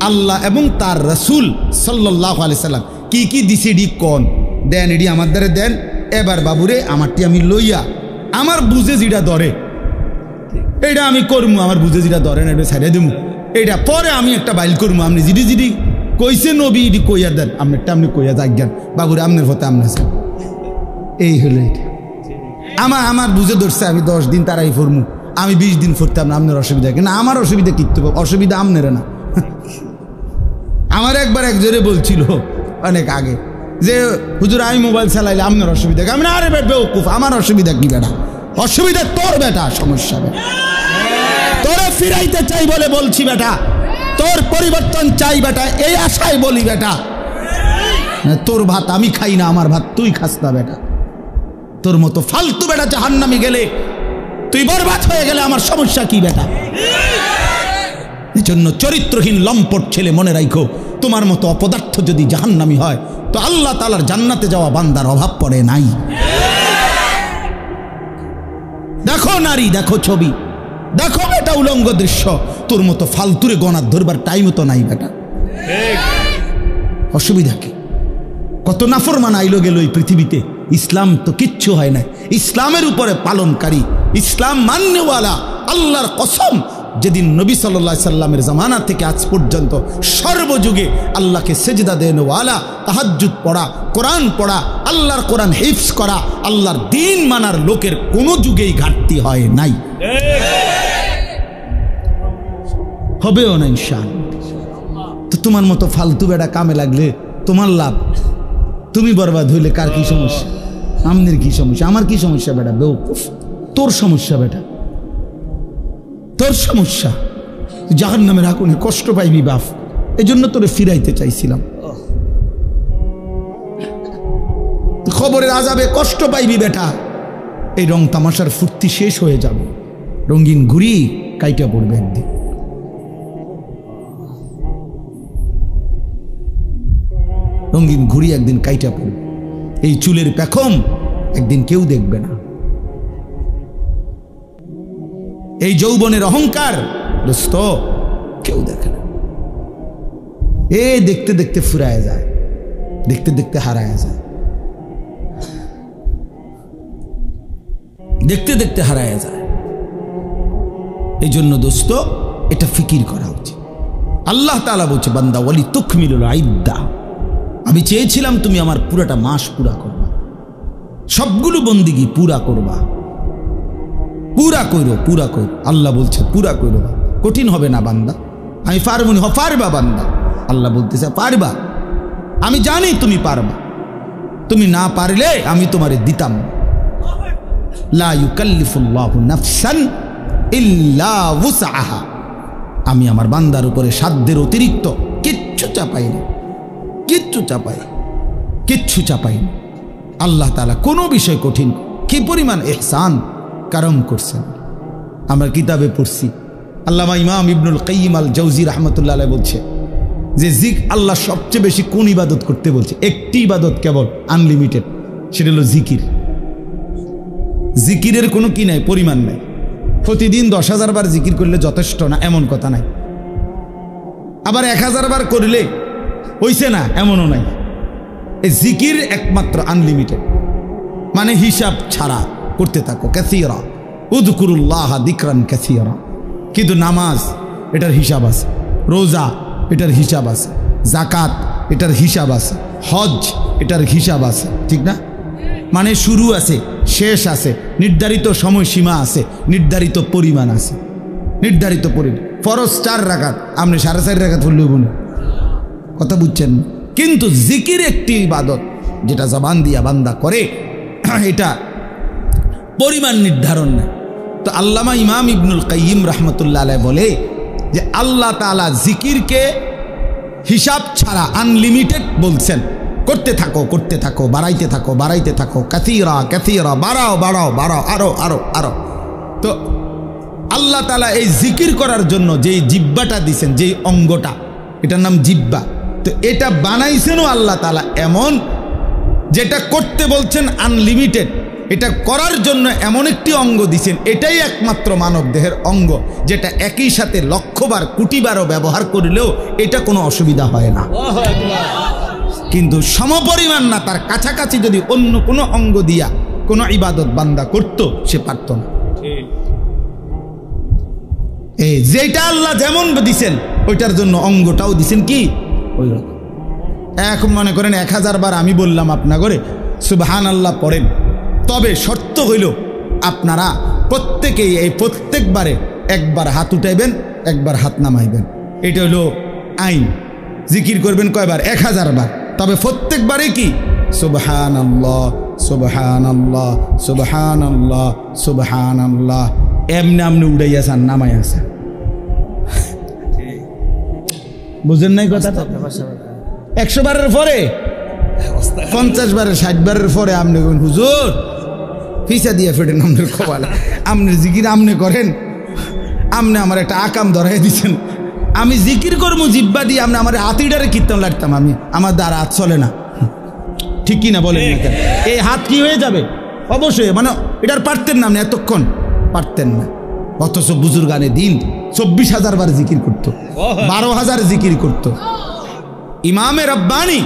আল্লাহ এবং তার রাসূল সাল্লাল্লাহু আলাইহি সাল্লাম কি কি দিছে ডি কোন দেন, এডি আমার দ্বারে দেন। এবার বাবুরে আমারটি আমি লইয়া আমার বুঝে যেটা ধরে এইটা আমি করবো, আমার বুঝে যেটা ধরে না এটা ছাড়িয়ে দেবো। এইটা পরে আমি একটা বাইল করবো। আপনি জিডি কইছে নবী ইডি কইয়া দেন, আপনারটা আপনি কইয়া যাজ্ঞান বাবুরে আপনার হতে আপনার। এই হলো এটা। আমার বুঝে ধরছে আমি 10 দিন তারাই ফরমু, আমি 20 দিন ফরতাম না, আপনার অসুবিধা কি না? আমার অসুবিধা কিচ্ছু, অসুবিধা আপনার না। আমার একবার একজনে বলছিল অনেক আগে যে হুজুর আমি মোবাইল চালাইলে আপনার অসুবিধা কি? আমি না, আরে বেউকুফ, আমার অসুবিধা কি বেটা? অসুবিধা তোর বেটা, সমস্যা বেটা। তোরে ফিরাইতে চাই বলে বলছি বেটা, তোর পরিবর্তন চাই বেটা, এই আশায় বলি বেটা। তোর ভাত আমি খাই না, আমার ভাত তুই খাস না বেটা। তোর মতো ফালতু বেটা জাহান্নামে গেলে, তুই বরবাদ হয়ে গেলে আমার সমস্যা কি বেটা? এই জন্য চরিত্রহীন লম্পট ছেলে মনে রাখো, তোমার মতো অপদার্থ যদি জাহান্নামী হয় তো আল্লাহ তাআলার জান্নাতে যাওয়া বান্দার অভাব পড়ে নাই। দেখো নারী, দেখো ছবি, দেখো বেটা উলঙ্গ দৃশ্য, তোর মতো ফালতুরে গণার ধরবার টাইম তো নাই বেটা। অসুবিধা কি? কত নাফরমান আইলো গেল এই পৃথিবীতে, ইসলাম তো কিচ্ছু হয় না। ইসলামের উপরে পালনকারী, ইসলাম মান্যওয়ালা, আল্লাহর কসম, যেদিন নবী সাল্লাল্লাহু আলাইহি সাল্লামের জামানা থেকে আজ পর্যন্ত সর্বযুগে আল্লাহকে সেজদা দেনওয়ালা, তাহাজ্জুদ পড়া, কোরআন পড়া, আল্লাহর কোরআন হিফজ করা, আল্লাহর দ্বীন মানার লোকের কোনো যুগেই ঘাটতি হয় নাই, হবেও না ইনশাআল্লাহ। তো তোমার মতো ফালতু বেটা কামে লাগলে তোমার লাভ, তুমি বরবাদ হইলে কার কি সমস্যা? আমনের কি সমস্যা? আমার কি সমস্যা বেটা? বেউকুফ, তোর সমস্যা বেটা, তোর সমস্যা। জাহান্নামের আগুনে কষ্ট পাইবি বাপ, এই জন্য তোরে ফিরাইতে চাইছিলাম। খবরের আযাবে কষ্ট পাইবি বেটা, এই রং তামাশার ফুর্তি শেষ হয়ে যাবে, রঙিন ঘুরি কাইটা পড়বে একদিন। রঙিন ঘুড়ি একদিন কাইটা পড়বে, এই চুলের পেখম একদিন কেউ দেখবে না, এই যৌবনের অহংকার দোস্ত কেউ দেখে না। এ দেখতে দেখতে ফুরায় যায়, দেখতে দেখতে হারায় যায়, দেখতে দেখতে হারায় যায়। এই জন্য দোস্ত এটা ফিকির করা উচিত। আল্লাহ তাআলা বলছে বান্দা ওয়ালি তুকমিলুল ইদ্দা, আমি চেয়েছিলাম তুমি আমার পুরাটা মাস পুরা করবা, সবগুলো বন্দিগি পুরা করবা, পুরা কইরো পুরা কইরো। আল্লাহ বলছে পুরা কইরো, কঠিন হবে না বান্দা, আমি পারবো না। পারবা বান্দা, আল্লাহ বলতেছে পারবা, আমি জানি তুমি পারবা, তুমি না পারলে আমি তোমারে দিতাম। লা ইউকাল্লিফুল্লাহু নাফসান ইল্লা উসআহা, আমি আমার বান্দার উপরে সাধ্যের অতিরিক্ত কিচ্ছু চাপাই না, কিচ্ছু চাপাই, কিচ্ছু চাপাই না। আল্লাহ তাআলা কোনো বিষয় কঠিন, কি পরিমাণ ইহসান কারম করছেন। আমরা কিতাবে পড়ছি, আল্লামা ইমাম ইবনুল কাইয়িম আল জাওজি রাহমাতুল্লাহ আলাইহি বলছে যে আল্লাহ সবচেয়ে বেশি কোন ইবাদত করতে বলছে, একটি ইবাদত কেবল আনলিমিটেড, সেটা হলো জিকির। জিকিরের কোনো কি নাই, পরিমাণ নাই। প্রতিদিন 10,000 বার জিকির করলে যথেষ্ট না এমন কথা নাই, আবার 1000 বার করলে হইছে না এমনও নাই। এই জিকির একমাত্র আনলিমিটেড, মানে হিসাব ছাড়া করতে থাকো। কাসীরা উযকুরুল্লাহ যিকরান কাসীরা, কিন্তু নামাজ এটার হিসাব আছে, রোজা এটার হিসাব আছে, যাকাত এটার হিসাব আছে, হজ এটার হিসাব আছে, ঠিক না? মানে শুরু আছে, শেষ আছে, নির্ধারিত সময়সীমা আছে, নির্ধারিত পরিমাণ আছে, নির্ধারিত পরিমাণ। ফরজ 4 রাকাত, আপনি 4.5 রাকাত পড়লে হইব না, কথা বুঝছেন? কিন্তু জিকির একটি ইবাদত যেটা জবান দিয়া বান্দা করে, এটা পরিমাণ নির্ধারণ নেই। তো আল্লামা ইমাম ইবনুল কাইয়িম রাহমাতুল্লাহ আলাইহি বলে যে আল্লাহ তাআলা জিকিরকে হিসাব ছাড়া আনলিমিটেড বলছেন, করতে থাকো করতে থাকো, বাড়াইতে থাকো বাড়াইতে থাকো, কাসীরা কাসীরা, বাড়াও বাড়াও বাড়াও, আরো আরো আরো। তো আল্লাহ তাআলা এই জিকির করার জন্য যেই জিহ্বাটা দিছেন, যেই অঙ্গটা, এটার নাম জিহ্বা। তো এটা বানাইছেনও আল্লাহ তাআলা এমন, যেটা করতে বলছেন আনলিমিটেড, এটা করার জন্য এমন একটি অঙ্গ দিছেন, এটাই একমাত্র মানব দেহের অঙ্গ যেটা একই সাথে লক্ষবার কোটিবারও ব্যবহার করলেও এটা কোনো অসুবিধা হয় না। কিন্তু সমপরিমাণ না, তার কাছাকাছি যদি অন্য কোনো অঙ্গ দিয়া কোনো ইবাদত বান্দা করত, সে পারত না। এই যেটা আল্লাহ যেমন দিছেন ওইটার জন্য অঙ্গটাও দিছেন কি ওই রকম। এখন মনে করেন 1000 বার আমি বললাম আপনা করে সুবহানাল্লাহ পড়েন, তবে শর্ত হইল আপনারা প্রত্যেকেই এই প্রত্যেকবারে একবার হাত উঠাইবেন, একবার হাত নামাইবেন, এটা হলো আইন। জিকির করবেন কয়বার? 1000 বার, তবে প্রত্যেকবারে কি সুবহানাল্লাহ সুবহানাল্লাহ সুবহানাল্লাহ সুবহানাল্লাহ, এমনি আমনি উড়াইয়াছেন নামাইয়াছেন, বুঝেন নাই কথাটা? 100 বারের পরে 50 বারের 60 বারের পরে আপনি হুজুর ফিসা দিয়ে ফেটেন আমাদের কপালে, আপনি জিকির আমনে করেন, আপনি আমার একটা আকাম ধরাই দিচ্ছেন, আমি জিকির করবো জিব্বা দিয়ে, আপনি আমার হাতিটারে কীর্তন লাগতাম, আমি আমার দ্বারা হাত চলে না, ঠিক কি না বলেন? এই হাত কি হয়ে যাবে? অবশ্যই, মানে এটার পারতেন না, আপনি এতক্ষণ পারতেন না। অথচ বুজুর্গানে দিন 24,000 বার জিকির করতো, 12,000 জিকির করতো। ইমামে রব্বানি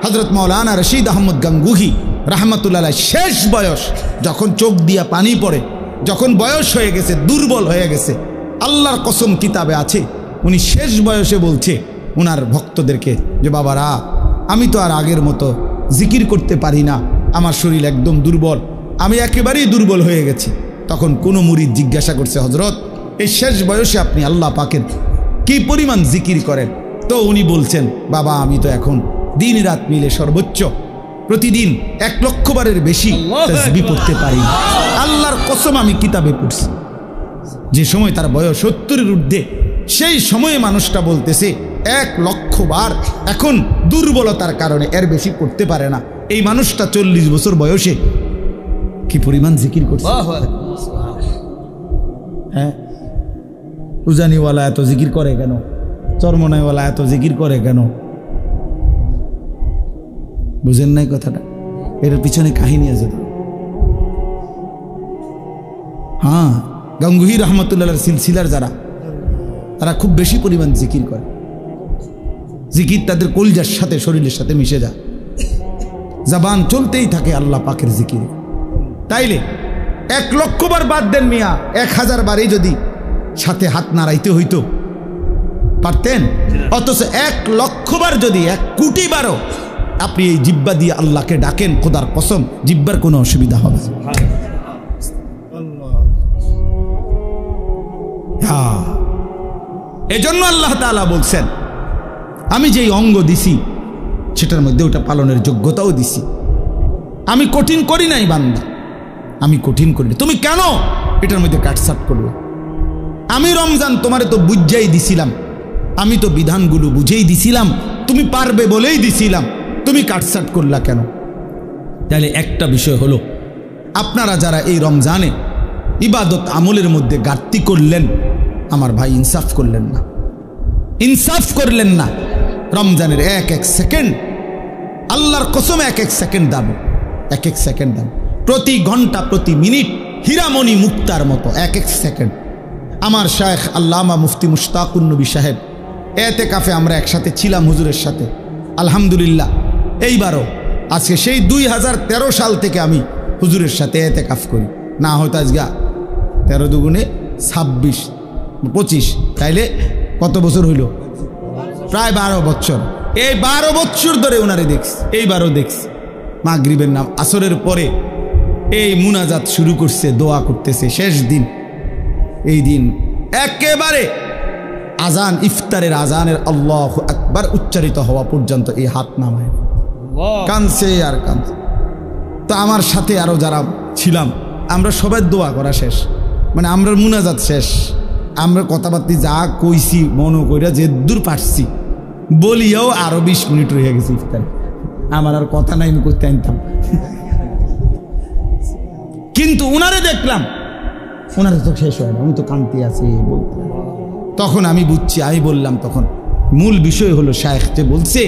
হযরত মাওলানা রশিদ আহমদ গাঙ্গুহি রাহমাতুল্লাহ আলাইহি শেষ বয়স, যখন চোখ দিয়া পানি পড়ে, যখন বয়স হয়ে গেছে, দুর্বল হয়ে গেছে, আল্লাহর কসম কিতাবে আছে, উনি শেষ বয়সে বলছে উনার ভক্তদেরকে যে বাবারা, আমি তো আর আগের মতো জিকির করতে পারি না, আমার শরীর একদম দুর্বল, আমি একেবারেই দুর্বল হয়ে গেছি। তখন কোনো মুরিদ জিজ্ঞাসা করছে, হযরত এই শেষ বয়সে আপনি আল্লাহ পাকের কি পরিমাণ জিকির করেন? তো উনি বলছেন, বাবা আমি তো এখন দিন রাত মিলে সর্বোচ্চ প্রতিদিন 1 লক্ষ বারের বেশি তাসবিহ পড়তে পারি। আল্লাহর কসম আমি কিতাবে পড়ছি। যে সময় তার বয়স 70-এর ঊর্ধ্বে, সেই সময়ে মানুষটা বলতেছে 1,00,000 বার, এখন দুর্বলতার কারণে এর বেশি করতে পারে না। এই মানুষটা 40 বছর বয়সে কি পরিমাণ জিকির করছে। হ্যাঁ, উজানিওয়ালা এত জিকির করে কেন? চরমনাইওয়ালা এত জিকির করে কেন? বুঝেন নাই কথাটা? এর পিছনে কাহিনী আছে তো। হ্যাঁ, গাঙ্গুহি রহমতুল্লাহর সিলসিলার যারা, তারা খুব বেশি পরিমাণ জিকির করে। জিকির তাদের কলজার সাথে, শরীরের সাথে মিশে যায়, জবান চলতেই থাকে আল্লাহ পাকের জিকির। তাইলে 1,00,000 বার বাদ দেন মিয়া, 1000 বারই যদি সাথে হাত নাড়াইতে হইতো পারতেন? অথচ 1,00,000 বার যদি 1 কোটি বারও আপনি এই জিব্বা দিয়ে আল্লাহকে ডাকেন, খোদার কসম জিব্বার কোনো অসুবিধা হবে না। এজন্য আল্লাহ তাআলা বলছেন, আমি যেই অঙ্গ দিছি সেটার মধ্যে ওটা পালনের যোগ্যতাও দিছি। আমি কঠিন করি নাই বান্দা, আমি কঠিন করি না। তুমি কেন এটার মধ্যে কাটছাট করবে? আমি রমজান তোমারে তো বুঝাই দিছিলাম, আমি তো বিধানগুলো বুঝেই দিছিলাম, তুমি পারবে বলেই দিছিলাম, তুমি কাটছাট করলা কেন? তাহলে একটা বিষয় হলো, আপনারা যারা এই রমজানে ইবাদত আমলের মধ্যে ঘাটতি করলেন, আমার ভাই ইনসাফ করলেন না, ইনসাফ করলেন না। রমজানের এক এক সেকেন্ড, আল্লাহর কসম এক এক সেকেন্ড দাম, এক এক সেকেন্ড দাম, প্রতি ঘন্টা প্রতি মিনিট হীরামণি মুক্তার মতো এক এক সেকেন্ড। আমার শায়েখ আল্লামা মুফতি মুশতাকুন নবী সাহেব এতেকাফে আমরা একসাথে ছিলাম হুজুরের সাথে, আলহামদুলিল্লাহ। এইবারও আজকে সেই 2013 সাল থেকে আমি হুজুরের সাথে এতেকাফ করি, না হয়তো আজগা 13 দুগুণে 26 25, তাইলে কত বছর হইল? প্রায় 12 বছর। এই 12 বছর ধরে ওনারে দেখছি, এইবারও দেখছি মাগরিবের নাম আসরের পরে এই মুনাজাত শুরু করছে, দোয়া করতেছে। শেষ দিন, এই দিন একেবারে আজান, ইফতারের আজানের আল্লাহু আকবার উচ্চারিত হওয়া পর্যন্ত এই হাত নামায় কানছে আর কানছে। তো আমার সাথে আরো যারা ছিলাম, আমরা সবাই দোয়া করা শেষ, মানে আমরা মুনাজাত শেষ, আমরা কথাবার্তা যা কইছি মনে কইরা যে দূর পারছি বলিয়াও আরো 20 মিনিট রয়ে গেছে ইফতার। আমার আর কথা নাই, আমি করতে আনতাম। কিন্তু উনারে দেখলাম, ওনারে তো শেষ হয় না, আমি তো কান্তি আছি বলতে। তখন আমি বুঝছি, আমি বললাম তখন মূল বিষয় হলো শায়েখ যে বলছে,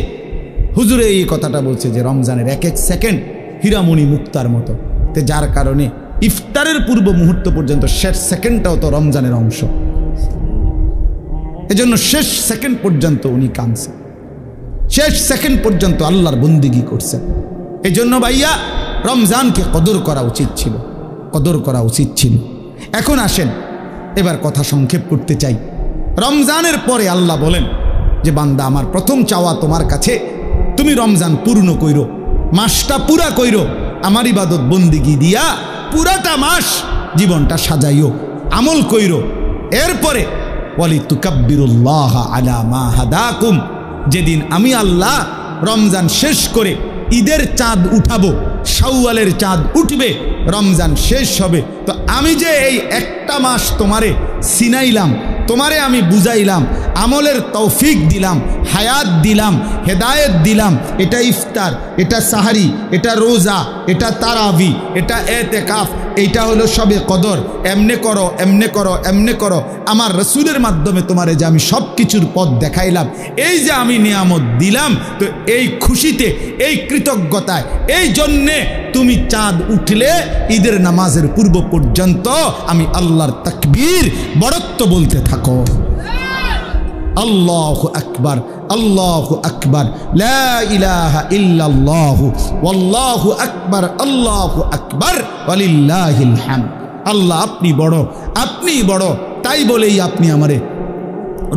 হুজুরে এই কথাটা বলছে যে রমজানের এক এক সেকেন্ড হীরামণি মুক্তার মতো, তো যার কারণে ইফতারের পূর্ব মুহূর্ত পর্যন্ত শেষ সেকেন্ডটাও তো রমজানের অংশ। এজন্য শেষ সেকেন্ড পর্যন্ত উনি কাঁদছে, শেষ সেকেন্ড পর্যন্ত আল্লাহর বন্দিগি করছে। এজন্য ভাইয়া রমজানকে কদর করা উচিত ছিল, কদর করা উচিত ছিল। এখন আসেন, এবার কথা সংক্ষেপ করতে চাই। রমজানের পরে আল্লাহ বলেন যে বান্দা আমার প্রথম চাওয়া তোমার কাছে, তুমি রমজান পূর্ণ কইরো, মাসটা পুরা কইরো, আমার ইবাদত বন্দিগি দিয়া পুরাটা মাস জীবনটা সাজাইও, আমল কইরো। এরপরে ওয়ালিতুকাব্বিরুল্লাহ আলা মা হাদাকুম, যেদিন আমি আল্লাহ রমজান শেষ করে ঈদের চাঁদ উঠাবো, শাওয়ালের চাঁদ উঠবে, রমজান শেষ হবে, তো আমি যে এই একটা মাস তোমারে সিনাইলাম, তোমারে আমি বুঝাইলাম, আমলের তৌফিক দিলাম, হায়াত দিলাম, হেদায়েত দিলাম, এটা ইফতার, এটা সাহারি, এটা রোজা, এটা তারাবি, এটা এতেকাফ, এইটা হলো সবে কদর, এমনে করো এমনে করো এমনে করো, আমার রসুলের মাধ্যমে তোমারে যে আমি সব কিছুর পথ দেখাইলাম, এই যে আমি নিয়ামত দিলাম, তো এই খুশিতে, এই কৃতজ্ঞতায়, এই জন্যে তুমি চাঁদ উঠলে ঈদের নামাজের পূর্ব পর্যন্ত আমি আল্লাহর তাকবীর বড়ত্ব বলতে থাকো, আল্লাহু আকবার, আল্লাহু আকবার, লা ইলাহা ইল্লাল্লাহু ওয়াল্লাহু আকবার, আল্লাহু আকবার ওয়ালিল্লাহিল হামদ। আল্লাহ আপনি বড়, আপনি বড়, তাই বলেই আপনি আমারে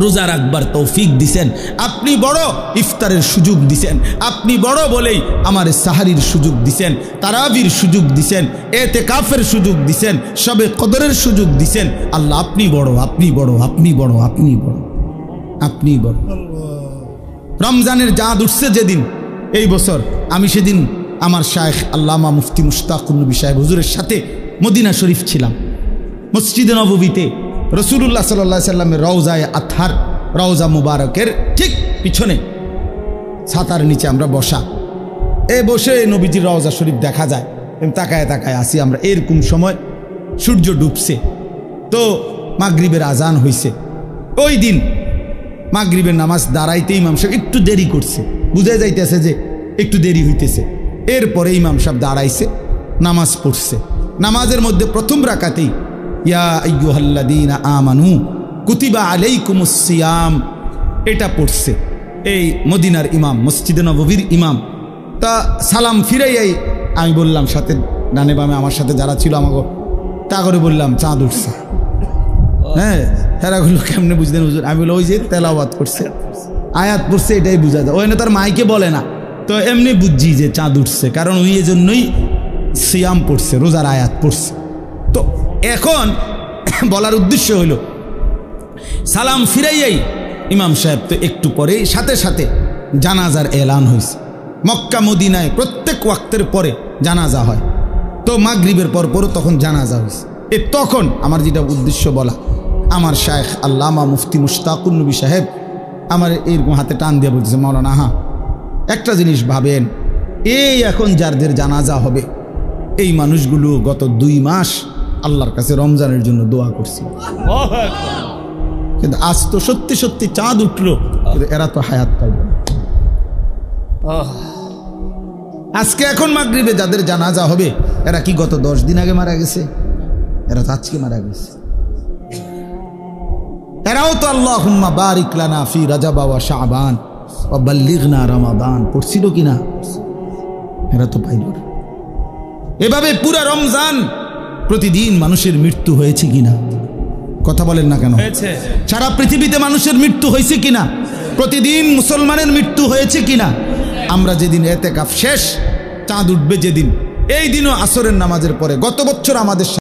রোজা রাখবার তৌফিক দিছেন, আপনি বড় ইফতারের সুযোগ দিছেন, আপনি বড় বলেই আমার সাহারির সুযোগ দিছেন, তারাবির সুযোগ দিছেন, এতেকাফের সুযোগ দিছেন, সবে কদরের সুযোগ দিছেন। আল্লাহ আপনি বড়, আপনি বড়, আপনি বড়, আপনি বড়, আপনি বড়। রমজানের চাঁদ উঠছে যেদিন, এই বছর আমি সেদিন আমার শায়েখ আল্লামা মুফতি মুশতাকুন নবী সাহেব হুজুরের সাথে মদিনা শরীফ ছিলাম, মসজিদে নববীতে রসুল্লাহ সাল্লাল্লাহু আলাইহি সাল্লামের রওজায়ে আতহার, রওজা মুবারকের ঠিক পিছনে ছাতার নিচে আমরা বসা। বসে নবীজির রওজা শরীফ দেখা যায়। তাকায় তাকায় আসি আমরা। এরকম সময় সূর্য ডুবছে, তো মাগরিবের আজান হইছে। ওই দিন মাগরিবের নামাজ দাঁড়াইতে ইমাম সাহেব একটু দেরি করছে, বুঝা যাইতেছে যে একটু দেরি হইতেছে। এরপরে ইমাম সাহেব দাঁড়াইছে, নামাজ পড়ছে। নামাজের মধ্যে প্রথম রাকাতেই ইয়া আইয়ুহাল্লাযীনা আমানু কুতিবা আলাইকুমুস সিয়াম এটা পড়ছে। এই মদিনার ইমাম, মসজিদে নববীর ইমাম। তা সালাম ফিরাইয়াই আমি বললাম, সাথে ডানে বামে আমার সাথে যারা ছিল আমাকে তা করে বললাম, চাঁদ উঠছে। হ্যাঁ, হেরাগুলো কেমনে বুঝতেন হুজুর? আমি বললাম, ওই যে তেলাওয়াত করছে, আয়াত পড়ছে, এটাই বুঝা যায়। ওই না তার মাইকে বলে না, তো এমনি বুঝছি যে চাঁদ উঠছে, কারণ ওই এজন্যই সিয়াম পড়ছে, রোজার আয়াত পড়ছে। তো এখন বলার উদ্দেশ্য হইল, সালাম ফিরাইয়াই ইমাম সাহেব তো একটু পরেই সাথে সাথে জানাজার এলান হয়েছে। মক্কা মদিনায় প্রত্যেক ওয়াক্তের পরে জানাজা হয়, তো মাগরিবের পরও তখন জানাজা হয়েছে। তখন আমার যেটা উদ্দেশ্য বলা, আমার শায়েখ আল্লামা মুফতি মুশতাকুর নবী সাহেব আমার এরকম হাতে টান দিয়ে বলতেছে, মাওলানা হ্যাঁ একটা জিনিস ভাবেন, এই এখন যাদের জানাজা হবে এই মানুষগুলো গত 2 মাস আল্লাহর কাছে রমজানের জন্য দোয়া করছে, কিন্তু আজ তো সত্যি সত্যি চাঁদ উঠলো, কিন্তু এরা তো হায়াত পাইবে না। আজকে এখন মাগরিবে যাদের জানাজা হবে এরা কি গত 10 দিন আগে মারা গেছে? এরা তো আজকে মারা গেছে। এরাও তো আল্লাহুম্মা বারিক লানা ফি রাজাব ওয়া শাবান ওয়া বাল্লিগনা রমাদান পড়ছিল কিনা? এরা তো পাইল না। এভাবে পুরা রমজান প্রতিদিন মানুষের মৃত্যু হয়েছে কিনা? কথা বলেন না কেন? সারা পৃথিবীতে মানুষের মৃত্যু হয়েছে কিনা? প্রতিদিন মুসলমানের মৃত্যু হয়েছে কিনা? আমরা যেদিন এতেকাফ শেষ, চাঁদ উঠবে যেদিন, এই দিনও আসরের নামাজের পরে গত বছর আমাদের